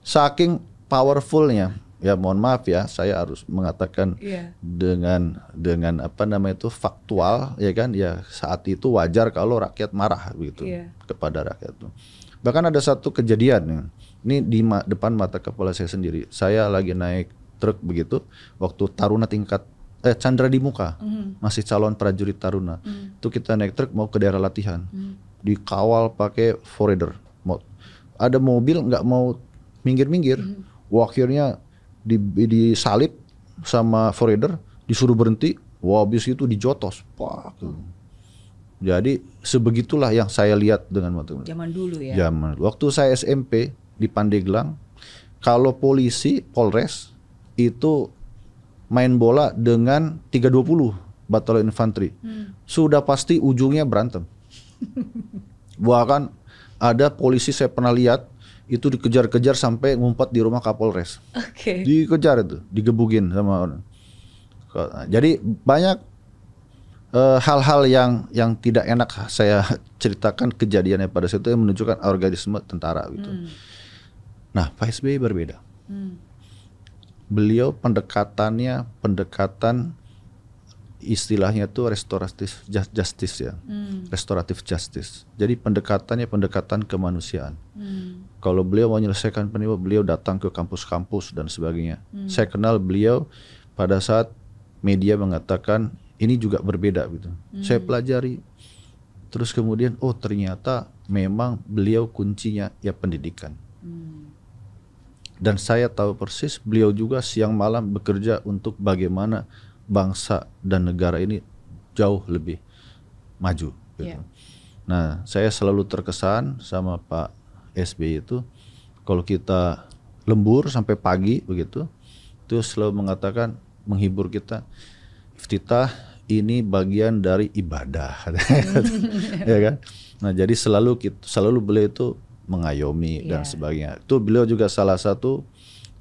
saking powerfulnya, ya mohon maaf ya, saya harus mengatakan dengan apa namanya itu faktual, ya kan, ya saat itu wajar kalau rakyat marah begitu kepada rakyat itu. Bahkan ada satu kejadian, ini di depan mata kepala saya sendiri. Saya lagi naik truk begitu, waktu taruna tingkat Chandra di Muka, masih calon prajurit taruna. Itu kita naik truk mau ke daerah latihan, dikawal pakai forrider. Ada mobil nggak mau minggir-minggir, akhirnya disalip sama forrider, disuruh berhenti. Habis itu dijotos. Jadi sebegitulah yang saya lihat dengan mata. Zaman dulu ya. Waktu saya SMP di Pandeglang, kalau polisi Polres itu main bola dengan 320 Batalion Infanteri, sudah pasti ujungnya berantem. Bahkan ada polisi saya pernah lihat Itu dikejar-kejar sampai ngumpet di rumah Kapolres. Dikejar itu, digebukin sama orang. Jadi banyak hal-hal yang tidak enak saya ceritakan kejadiannya pada saat itu yang menunjukkan organisme tentara gitu. Nah, Pak SBY berbeda. Beliau pendekatan istilahnya itu restoratif justice ya, restoratif justice. Jadi pendekatan kemanusiaan. Kalau beliau mau menyelesaikan penimba, beliau datang ke kampus-kampus dan sebagainya. Saya kenal beliau pada saat media mengatakan ini juga berbeda gitu. Saya pelajari, terus kemudian oh ternyata memang beliau kuncinya ya pendidikan. Dan saya tahu persis beliau juga siang malam bekerja untuk bagaimana bangsa dan negara ini jauh lebih maju gitu. Nah, saya selalu terkesan sama Pak SBY itu kalau kita lembur sampai pagi begitu, itu selalu mengatakan, menghibur kita, Iftitah ini bagian dari ibadah. Ya kan? Nah, jadi selalu beliau itu mengayomi dan sebagainya. Itu beliau juga salah satu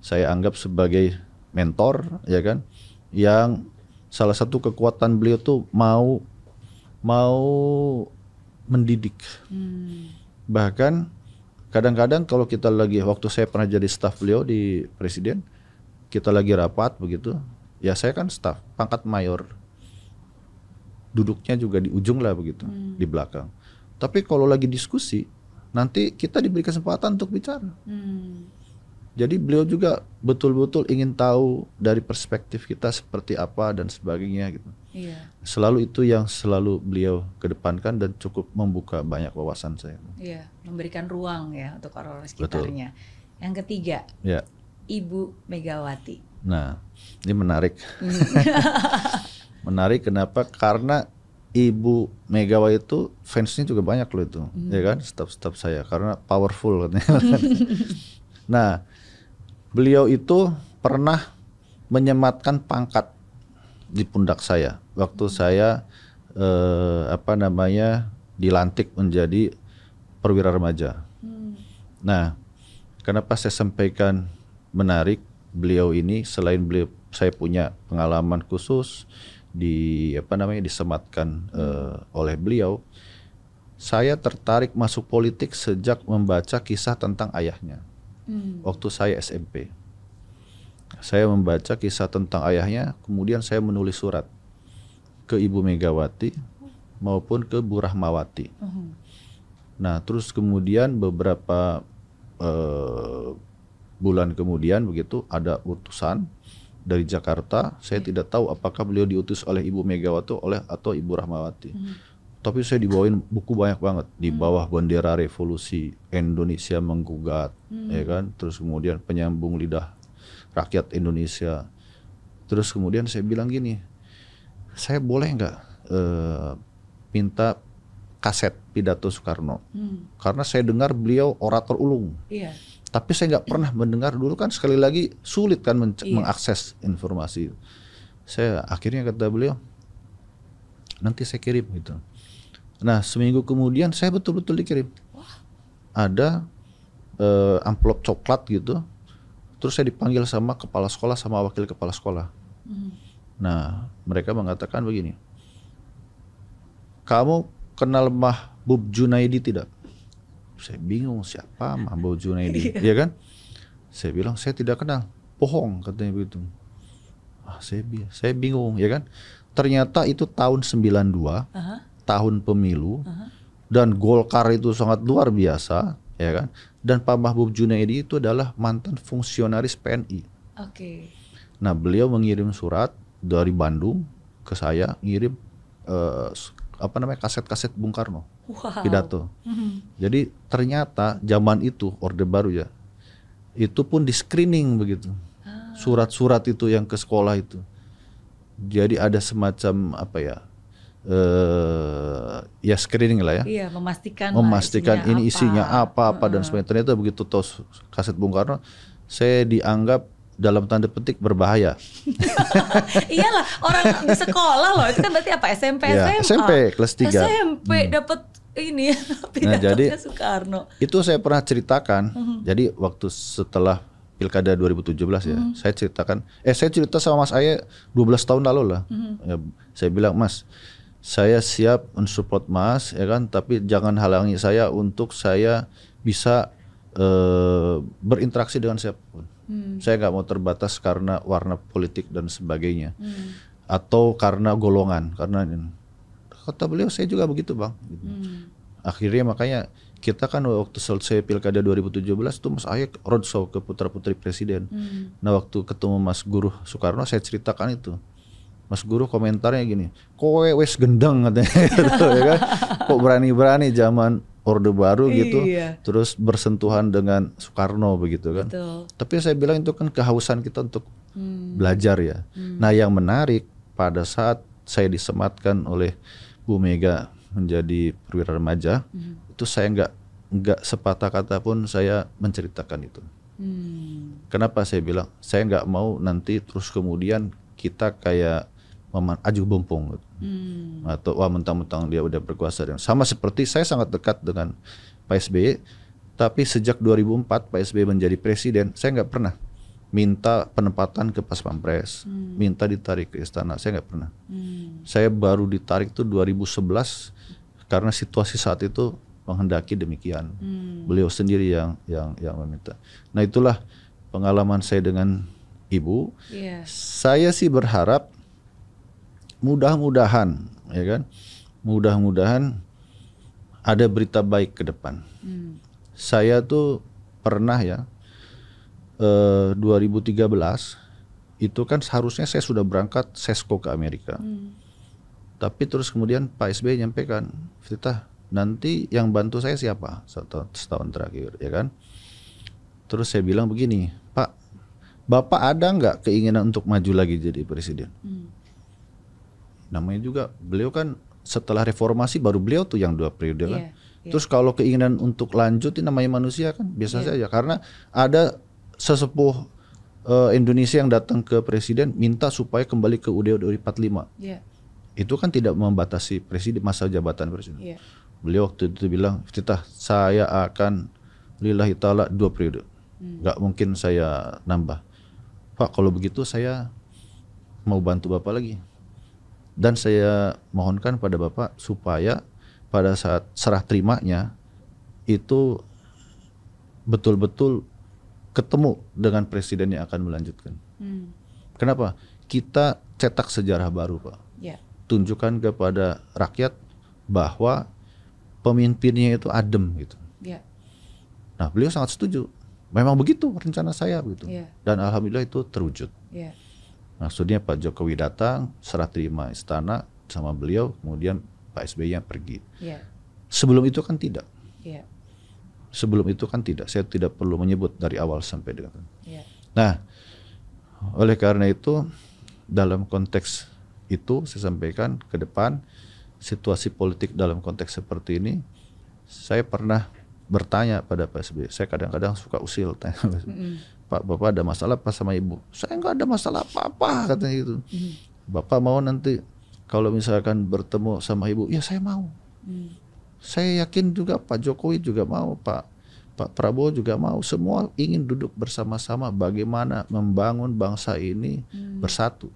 saya anggap sebagai mentor, ya kan? Yang salah satu kekuatan beliau tuh mau mendidik. Bahkan kadang-kadang kalau kita lagi, waktu saya pernah jadi staf beliau di Presiden, kita lagi rapat begitu, ya saya kan staf pangkat mayor, duduknya juga di ujung lah begitu, di belakang. Tapi kalau lagi diskusi, nanti kita diberi kesempatan untuk bicara. Jadi beliau juga betul-betul ingin tahu dari perspektif kita seperti apa dan sebagainya gitu. Selalu itu yang selalu beliau kedepankan dan cukup membuka banyak wawasan saya. Memberikan ruang ya untuk orang-orang sekitarnya. Betul. Yang ketiga, Ibu Megawati. Nah, ini menarik. Menarik kenapa? Karena Ibu Megawati itu fansnya juga banyak loh itu, ya kan? Staf-staf saya karena powerful katanya. Nah, beliau itu pernah menyematkan pangkat di pundak saya waktu saya dilantik menjadi perwira remaja. Nah, kenapa saya sampaikan menarik? Beliau ini selain saya punya pengalaman khusus disematkan oleh beliau, saya tertarik masuk politik sejak membaca kisah tentang ayahnya. Waktu saya SMP, saya membaca kisah tentang ayahnya, kemudian saya menulis surat ke Ibu Megawati maupun ke Bu Rahmawati. Nah, terus kemudian beberapa bulan kemudian begitu ada utusan dari Jakarta. Saya tidak tahu apakah beliau diutus oleh Ibu Megawati atau Ibu Rahmawati. Tapi saya dibawain buku banyak banget, di bawah bendera revolusi Indonesia menggugat, ya kan. Terus kemudian penyambung lidah rakyat Indonesia. Terus kemudian saya bilang gini, saya boleh nggak minta kaset pidato Soekarno? Karena saya dengar beliau orator ulung. Tapi saya nggak pernah mendengar dulu, kan sekali lagi sulit kan mengakses informasi. Saya akhirnya kata beliau, nanti saya kirim gitu. Nah, seminggu kemudian saya betul-betul dikirim. Ada amplop coklat gitu. Terus saya dipanggil sama kepala sekolah sama wakil kepala sekolah. Nah, mereka mengatakan begini, kamu kenal Mahbub Junaidi tidak? Saya bingung, siapa Mahbub Junaidi, ya kan? Saya bilang saya tidak kenal. Bohong katanya begitu. Saya bingung, ya kan? Ternyata itu tahun 92, tahun pemilu, dan Golkar itu sangat luar biasa, ya kan? Dan Pak Mahbub Junaidi itu adalah mantan fungsionaris PNI. Nah, beliau mengirim surat dari Bandung ke saya, ngirim kaset-kaset Bung Karno, pidato. Jadi ternyata zaman itu Orde Baru ya, itu pun di screening begitu, surat-surat itu yang ke sekolah itu. Jadi ada semacam screening lah ya. Memastikan ini isinya apa dan sebagainya. Ternyata begitu tahu kaset Bung Karno, saya dianggap dalam tanda petik berbahaya. Iyalah, orang di sekolah loh, itu kan berarti apa? SMP, SMA. SMP kelas 3. SMP dapat ini jadi Soekarno. Itu saya pernah ceritakan. Jadi waktu setelah Pilkada 2017 ya, saya cerita sama Mas Aye 12 tahun lalu lah. Ya, saya bilang, Mas, saya siap mensupport Mas, ya kan, tapi jangan halangi saya untuk saya bisa berinteraksi dengan siapapun. Saya nggak mau terbatas karena warna politik dan sebagainya, atau karena golongan, karena kata beliau saya juga begitu Bang. Akhirnya makanya kita kan waktu selesai Pilkada 2017 tuh Mas Aye roadshow ke putra-putri presiden. Nah waktu ketemu Mas Guru Soekarno saya ceritakan itu. Mas Guru komentarnya gini, kowe wes gendeng katanya gitu, ya kan? Kok berani-berani zaman Orde Baru gitu, terus bersentuhan dengan Soekarno begitu kan. Betul. Tapi saya bilang itu kan kehausan kita untuk belajar ya. Nah yang menarik pada saat saya disematkan oleh Bu Mega menjadi perwira remaja, itu saya nggak sepatah kata pun saya menceritakan itu. Kenapa saya bilang saya nggak mau nanti terus kemudian kita kayak aju bumpung gitu. Atau wah mentang-mentang dia udah berkuasa. Sama seperti saya sangat dekat dengan Pak SBY, tapi sejak 2004 Pak SBY menjadi presiden saya nggak pernah minta penempatan ke Pas Pampres, minta ditarik ke istana, saya nggak pernah. Saya baru ditarik tuh 2011 karena situasi saat itu menghendaki demikian. Beliau sendiri yang meminta. Nah itulah pengalaman saya dengan Ibu. Saya sih berharap mudah-mudahan, ya kan, mudah-mudahan ada berita baik ke depan. Saya tuh pernah ya. 2013 itu kan seharusnya saya sudah berangkat sesko ke Amerika, tapi terus kemudian Pak SBY nyampaikan, Iftitah nanti yang bantu saya siapa setahun terakhir, ya kan? Terus saya bilang begini, Pak, Bapak ada nggak keinginan untuk maju lagi jadi presiden? Namanya juga beliau kan setelah reformasi baru beliau tuh yang 2 periode kan. Terus kalau keinginan untuk lanjut ini namanya manusia kan biasa saja, karena ada sesepuh Indonesia yang datang ke presiden minta supaya kembali ke UUD 45. Itu kan tidak membatasi presiden, masa jabatan presiden. Beliau waktu itu bilang, Iftitah saya akan lillahi ta'ala 2 periode. Gak mungkin saya nambah. Pak kalau begitu saya mau bantu Bapak lagi. Dan saya mohonkan pada Bapak supaya pada saat serah terimanya itu betul-betul ketemu dengan presiden yang akan melanjutkan. Kenapa? Kita cetak sejarah baru, Pak. Tunjukkan kepada rakyat bahwa pemimpinnya itu adem gitu. Nah, beliau sangat setuju. Memang begitu rencana saya begitu. Dan alhamdulillah itu terwujud. Maksudnya Pak Jokowi datang, serah terima istana sama beliau, kemudian Pak SBY pergi. Sebelum itu kan tidak. Sebelum itu kan tidak, saya tidak perlu menyebut dari awal sampai dengan. Nah, oleh karena itu dalam konteks itu saya sampaikan ke depan situasi politik dalam konteks seperti ini, saya pernah bertanya pada Pak SBY, saya kadang-kadang suka usil tanya, Pak Bapak ada masalah apa sama Ibu? Saya nggak ada masalah apa-apa katanya gitu. Bapak mau nanti kalau misalkan bertemu sama Ibu, ya saya mau. Saya yakin juga Pak Jokowi juga mau, Pak Prabowo juga mau. Semua ingin duduk bersama-sama bagaimana membangun bangsa ini bersatu.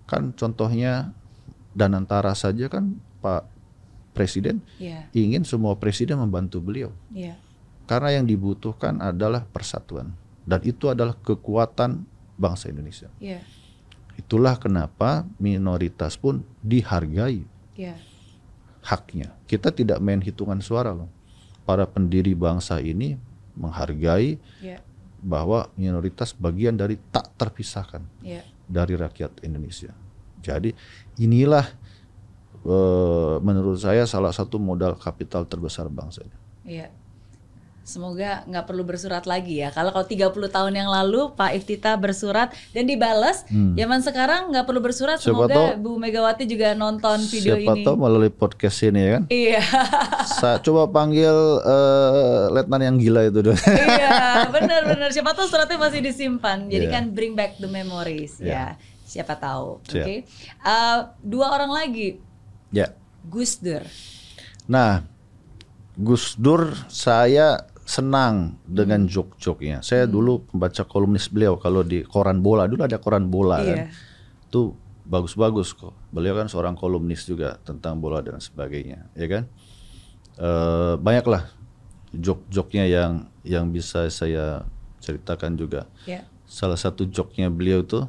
Kan contohnya Danantara saja kan Pak Presiden ingin semua presiden membantu beliau. Karena yang dibutuhkan adalah persatuan. Dan itu adalah kekuatan bangsa Indonesia. Itulah kenapa minoritas pun dihargai. Haknya. Kita tidak main hitungan suara loh. Para pendiri bangsa ini menghargai bahwa minoritas bagian dari tak terpisahkan dari rakyat Indonesia. Jadi inilah menurut saya salah satu modal kapital terbesar bangsa ini. Semoga nggak perlu bersurat lagi ya. Kalau 30 tahun yang lalu Pak Iftitah bersurat dan dibalas, zaman sekarang nggak perlu bersurat. Semoga Bu Megawati juga nonton video ini. Siapa tahu melalui podcast ini ya kan. Saya coba panggil letnan yang gila itu dong. Benar. Siapa tahu suratnya masih disimpan. Jadi kan bring back the memories ya. Siapa tahu. Oke. 2 orang lagi. Gus Dur. Nah, Gus Dur saya senang dengan jok-joknya. Saya dulu membaca kolumnis beliau kalau di koran bola. Dulu ada koran bola kan. Itu bagus-bagus kok. Beliau kan seorang kolumnis juga tentang bola dan sebagainya, ya kan? Banyaklah jok-joknya yang bisa saya ceritakan juga. Salah satu joknya beliau tuh,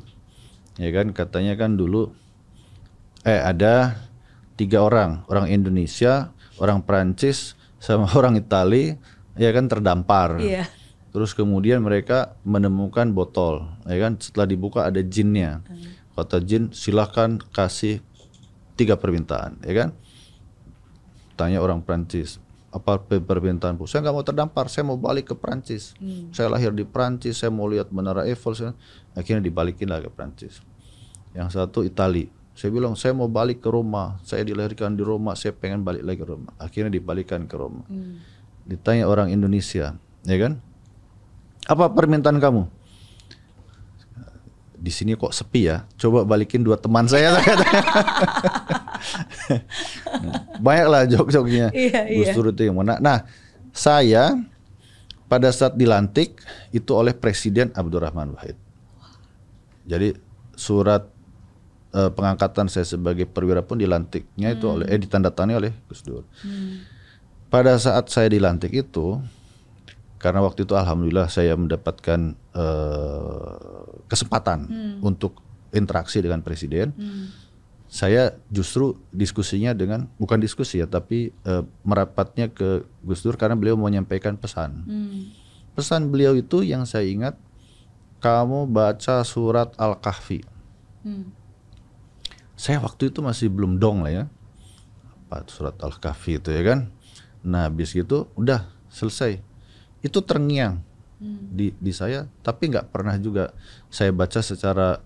ya kan, katanya kan dulu ada 3 orang Indonesia, orang Prancis, sama orang Itali, ya kan, terdampar. Terus kemudian mereka menemukan botol, ya kan, setelah dibuka ada jinnya. Kata jin, silahkan kasih 3 permintaan, ya kan. Tanya orang Prancis, apa permintaan? Saya nggak mau terdampar, saya mau balik ke Prancis. Saya lahir di Prancis, saya mau lihat Menara Eiffel. Akhirnya dibalikin lah ke Prancis. Yang satu Itali, saya bilang saya mau balik ke Roma, saya dilahirkan di Roma, saya pengen balik lagi ke Roma. Akhirnya dibalikan ke Roma. Ditanya orang Indonesia, ya kan, apa permintaan kamu? Di sini kok sepi ya, coba balikin 2 teman saya. Banyaklah jok-joknya Gus Dur itu yang mana. Nah, saya pada saat dilantik itu oleh Presiden Abdurrahman Wahid. Jadi surat pengangkatan saya sebagai perwira pun dilantiknya itu oleh ditandatangani oleh Gus Dur. Pada saat saya dilantik itu, karena waktu itu alhamdulillah saya mendapatkan kesempatan untuk interaksi dengan Presiden. Saya justru diskusinya bukan diskusi ya, tapi merapatnya ke Gus Dur karena beliau mau menyampaikan pesan. Pesan beliau itu yang saya ingat, kamu baca surat Al-Kahfi. Saya waktu itu masih belum dong lah ya, apa surat Al-Kahfi itu, ya kan. Nah habis gitu udah selesai. Itu terngiang di saya, tapi nggak pernah juga saya baca secara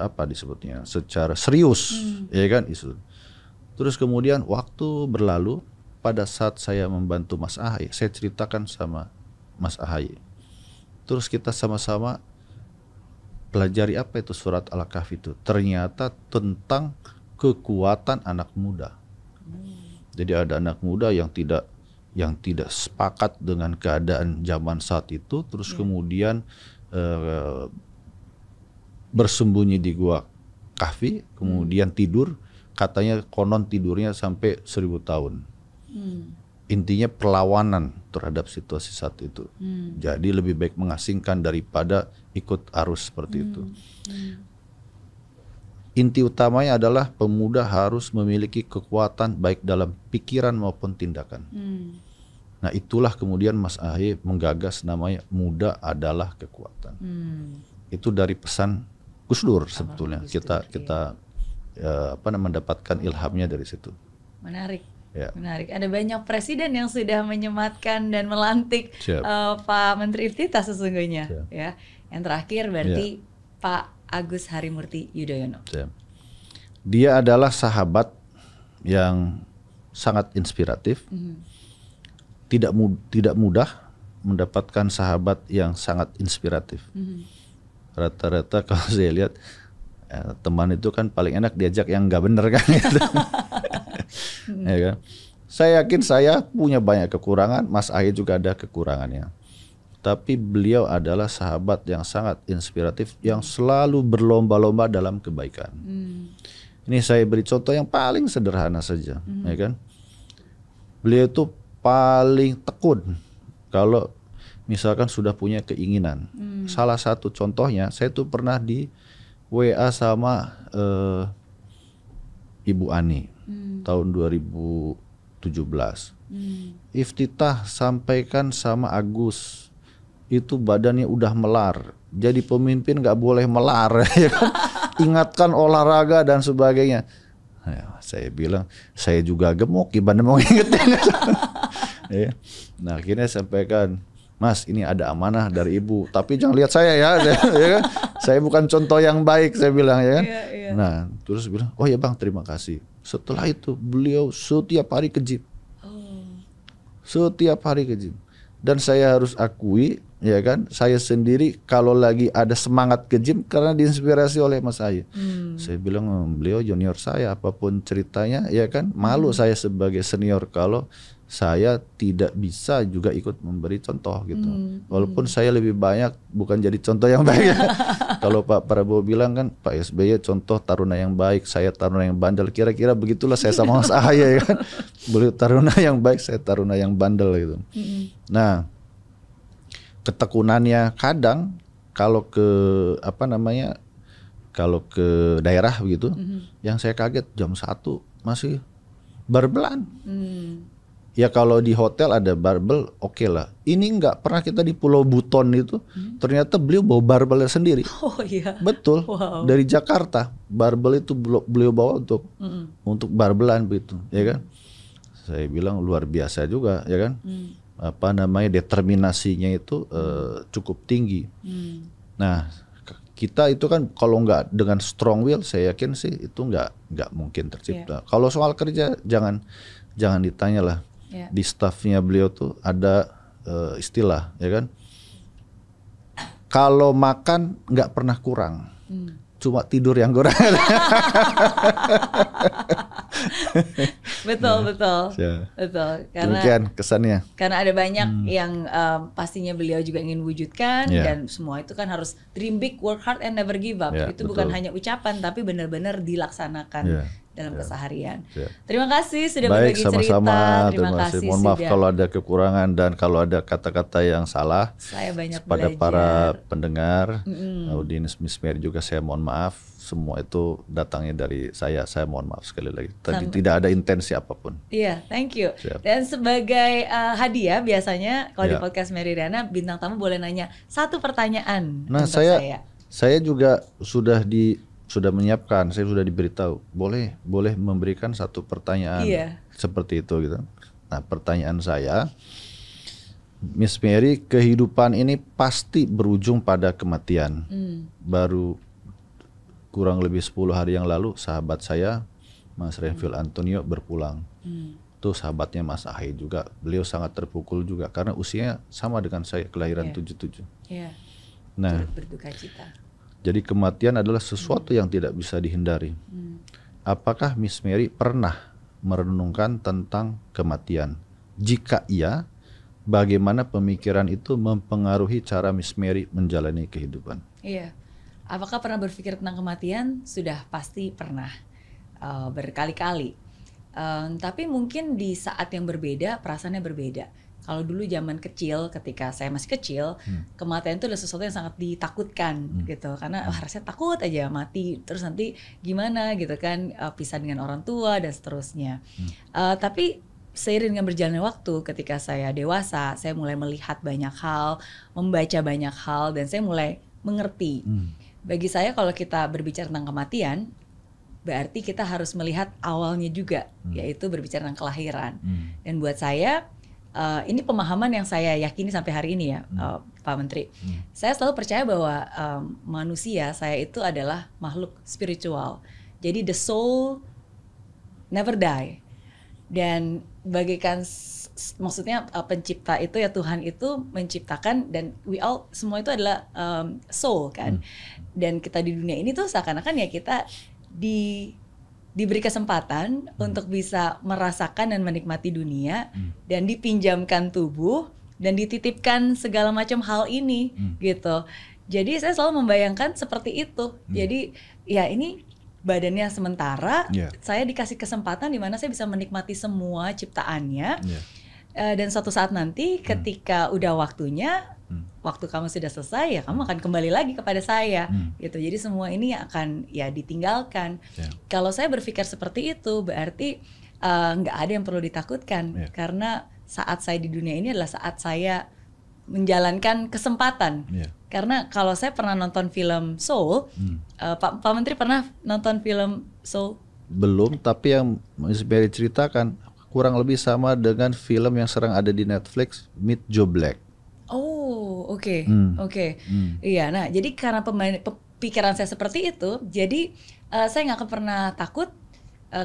apa disebutnya, secara serius, ya kan isu. Terus kemudian waktu berlalu, pada saat saya membantu Mas Ahaye, saya ceritakan sama Mas Ahaye. Terus kita sama-sama pelajari apa itu surat Al-Kahfi itu. Ternyata tentang kekuatan anak muda. Jadi ada anak muda yang tidak sepakat dengan keadaan zaman saat itu, terus kemudian bersembunyi di gua Kahfi, kemudian tidur, katanya konon tidurnya sampai 1000 tahun. Intinya perlawanan terhadap situasi saat itu. Jadi lebih baik mengasingkan daripada ikut arus seperti itu. Inti utamanya adalah pemuda harus memiliki kekuatan baik dalam pikiran maupun tindakan. Nah itulah kemudian Mas Ahaye menggagas namanya Muda Adalah Kekuatan. Itu dari pesan Gus Dur sebetulnya. Kita mendapatkan ilhamnya dari situ. Menarik. Menarik. Ada banyak presiden yang sudah menyematkan dan melantik Pak Menteri Iftitah sesungguhnya. Ya. Yang terakhir berarti Pak Agus Harimurti Yudhoyono. Dia adalah sahabat yang sangat inspiratif. Tidak mudah mendapatkan sahabat yang sangat inspiratif. Rata-rata kalau saya lihat teman itu kan paling enak diajak yang nggak bener kan gitu. Ya kan? Saya yakin saya punya banyak kekurangan, Mas Ahaye juga ada kekurangannya. Tapi beliau adalah sahabat yang sangat inspiratif, yang selalu berlomba-lomba dalam kebaikan. Ini saya beri contoh yang paling sederhana saja, ya kan? Beliau itu paling tekun kalau misalkan sudah punya keinginan. Salah satu contohnya, saya tuh pernah di WA sama Ibu Ani tahun 2017. Iftitah sampaikan sama Agus, itu badannya udah melar. Jadi pemimpin nggak boleh melar, ya kan? Ingatkan olahraga dan sebagainya. Saya bilang, saya juga gemuk, gimana mau ingetin? Nah akhirnya sampaikan, Mas ini ada amanah dari ibu, tapi jangan lihat saya ya, ya kan? Saya bukan contoh yang baik, saya bilang, ya kan. Nah terus bilang, oh ya bang terima kasih. Setelah itu beliau setiap hari ke gym. Setiap hari ke gym. Dan saya harus akui, ya kan? Saya sendiri kalau lagi ada semangat ke gym karena diinspirasi oleh Mas Ahaye. Saya bilang beliau junior saya, apapun ceritanya, ya kan? Malu saya sebagai senior kalau saya tidak bisa juga ikut memberi contoh gitu. Walaupun saya lebih banyak bukan jadi contoh yang baik. Kalau Pak Prabowo bilang kan Pak SBY contoh taruna yang baik, saya taruna yang bandel. Kira-kira begitulah saya sama Mas Ahaye kan. Beliau taruna yang baik, saya taruna yang bandel gitu. Nah, ketekunannya kadang kalau ke kalau ke daerah begitu, yang saya kaget jam 1 masih barbelan. Ya kalau di hotel ada barbel oke lah. Ini nggak pernah kita di Pulau Buton itu, ternyata beliau bawa barbelnya sendiri. Oh iya. Betul. Wow. Dari Jakarta barbel itu beliau bawa untuk barbelan begitu, ya kan? Saya bilang luar biasa juga, ya kan? Determinasinya itu cukup tinggi. Nah, kita itu kan kalau nggak dengan strong will, saya yakin sih itu nggak mungkin tercipta. Kalau soal kerja jangan ditanya lah. Di staffnya beliau tuh ada istilah, ya kan? Kalau makan nggak pernah kurang, cuma tidur yang kurang. Betul. Karena demikian kesannya. Karena ada banyak yang pastinya beliau juga ingin wujudkan, dan semua itu kan harus dream big, work hard, and never give up. Itu bukan hanya ucapan, tapi benar-benar dilaksanakan dalam keseharian. Terima kasih sudah berbagi cerita. Terima kasih. Mohon maaf kalau ada kekurangan dan kalau ada kata-kata yang salah. Saya banyak pada belajar. Para pendengar, audiens Miss Mary juga saya mohon maaf. Semua itu datangnya dari saya. Saya mohon maaf sekali lagi. Tadi tidak ada intensi apapun. Iya, thank you. Siap. Dan sebagai hadiah biasanya kalau di podcast Mary Riana, bintang tamu boleh nanya satu pertanyaan. Nah, saya juga sudah menyiapkan, saya sudah diberitahu boleh memberikan satu pertanyaan seperti itu gitu. Nah, pertanyaan saya, Miss Mary, kehidupan ini pasti berujung pada kematian. Baru kurang lebih 10 hari yang lalu sahabat saya Mas Renvil Antonio berpulang. Itu sahabatnya Mas Ahaye juga. Beliau sangat terpukul juga karena usianya sama dengan saya, kelahiran 77. Nah, berduka cita. Jadi kematian adalah sesuatu yang tidak bisa dihindari. Apakah Miss Mary pernah merenungkan tentang kematian? Jika iya, bagaimana pemikiran itu mempengaruhi cara Miss Mary menjalani kehidupan? Iya. Apakah pernah berpikir tentang kematian? Sudah pasti pernah, berkali-kali. Tapi mungkin di saat yang berbeda, perasaannya berbeda. Kalau dulu zaman kecil, ketika saya masih kecil, kematian itu adalah sesuatu yang sangat ditakutkan gitu, karena rasanya takut aja mati, terus nanti gimana gitu kan, pisah dengan orang tua dan seterusnya. Tapi seiring dengan berjalannya waktu, ketika saya dewasa, saya mulai melihat banyak hal, membaca banyak hal, dan saya mulai mengerti. Bagi saya kalau kita berbicara tentang kematian, berarti kita harus melihat awalnya juga, yaitu berbicara tentang kelahiran. Dan buat saya, ini pemahaman yang saya yakini sampai hari ini ya, Pak Menteri. Saya selalu percaya bahwa manusia, saya itu adalah makhluk spiritual. Jadi the soul never die. Dan bagaikan maksudnya pencipta itu ya, Tuhan itu menciptakan, dan we all semua itu adalah soul kan. Dan kita di dunia ini tuh seakan-akan ya kita diberi kesempatan untuk bisa merasakan dan menikmati dunia, dan dipinjamkan tubuh dan dititipkan segala macam hal ini gitu. Jadi saya selalu membayangkan seperti itu. Jadi ya ini badannya sementara, saya dikasih kesempatan di mana saya bisa menikmati semua ciptaannya. Dan suatu saat nanti ketika udah waktunya, waktu kamu sudah selesai, ya kamu akan kembali lagi kepada saya gitu. Jadi semua ini akan ya ditinggalkan. Kalau saya berpikir seperti itu, berarti nggak ada yang perlu ditakutkan, karena saat saya di dunia ini adalah saat saya menjalankan kesempatan. Karena kalau saya pernah nonton film Soul, Pak Menteri pernah nonton film Soul? Belum, tapi yang Miss Mary ceritakan kurang lebih sama dengan film yang sekarang ada di Netflix, Meet Joe Black. Oh, oke. Iya, nah jadi karena pikiran saya seperti itu, jadi saya nggak akan pernah takut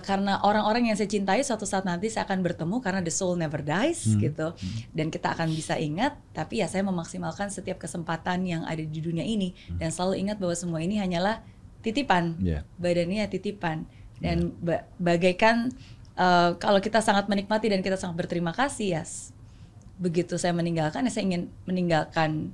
karena orang-orang yang saya cintai suatu saat nanti saya akan bertemu karena the soul never dies gitu. Dan kita akan bisa ingat, tapi ya saya memaksimalkan setiap kesempatan yang ada di dunia ini dan selalu ingat bahwa semua ini hanyalah titipan. Badannya titipan. Dan bagaikan kalau kita sangat menikmati dan kita sangat berterima kasih ya, begitu saya meninggalkan ya saya ingin meninggalkan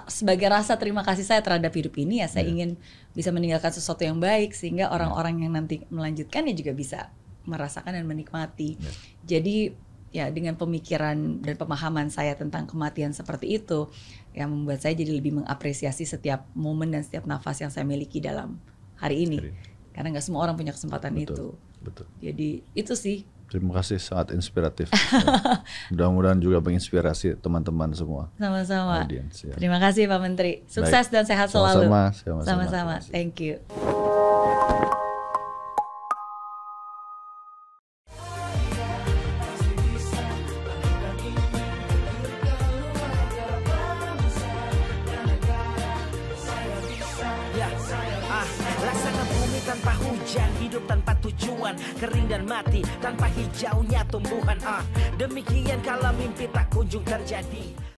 sebagai rasa terima kasih saya terhadap hidup ini ya saya ingin bisa meninggalkan sesuatu yang baik sehingga orang-orang yang nanti melanjutkan ya juga bisa merasakan dan menikmati. Jadi ya dengan pemikiran dan pemahaman saya tentang kematian seperti itu yang membuat saya jadi lebih mengapresiasi setiap momen dan setiap nafas yang saya miliki dalam hari ini. Karena nggak semua orang punya kesempatan itu. Betul. Jadi itu sih. Terima kasih, sangat inspiratif. Mudah-mudahan juga menginspirasi teman-teman semua. Sama-sama. Audience, ya. Terima kasih Pak Menteri. Sukses dan sehat selalu. Sama-sama. Thank you. Tanpa hujan, hidup tanpa tujuan, kering dan mati tanpa hijaunya tumbuhan. Demikian kalau mimpi tak kunjung terjadi.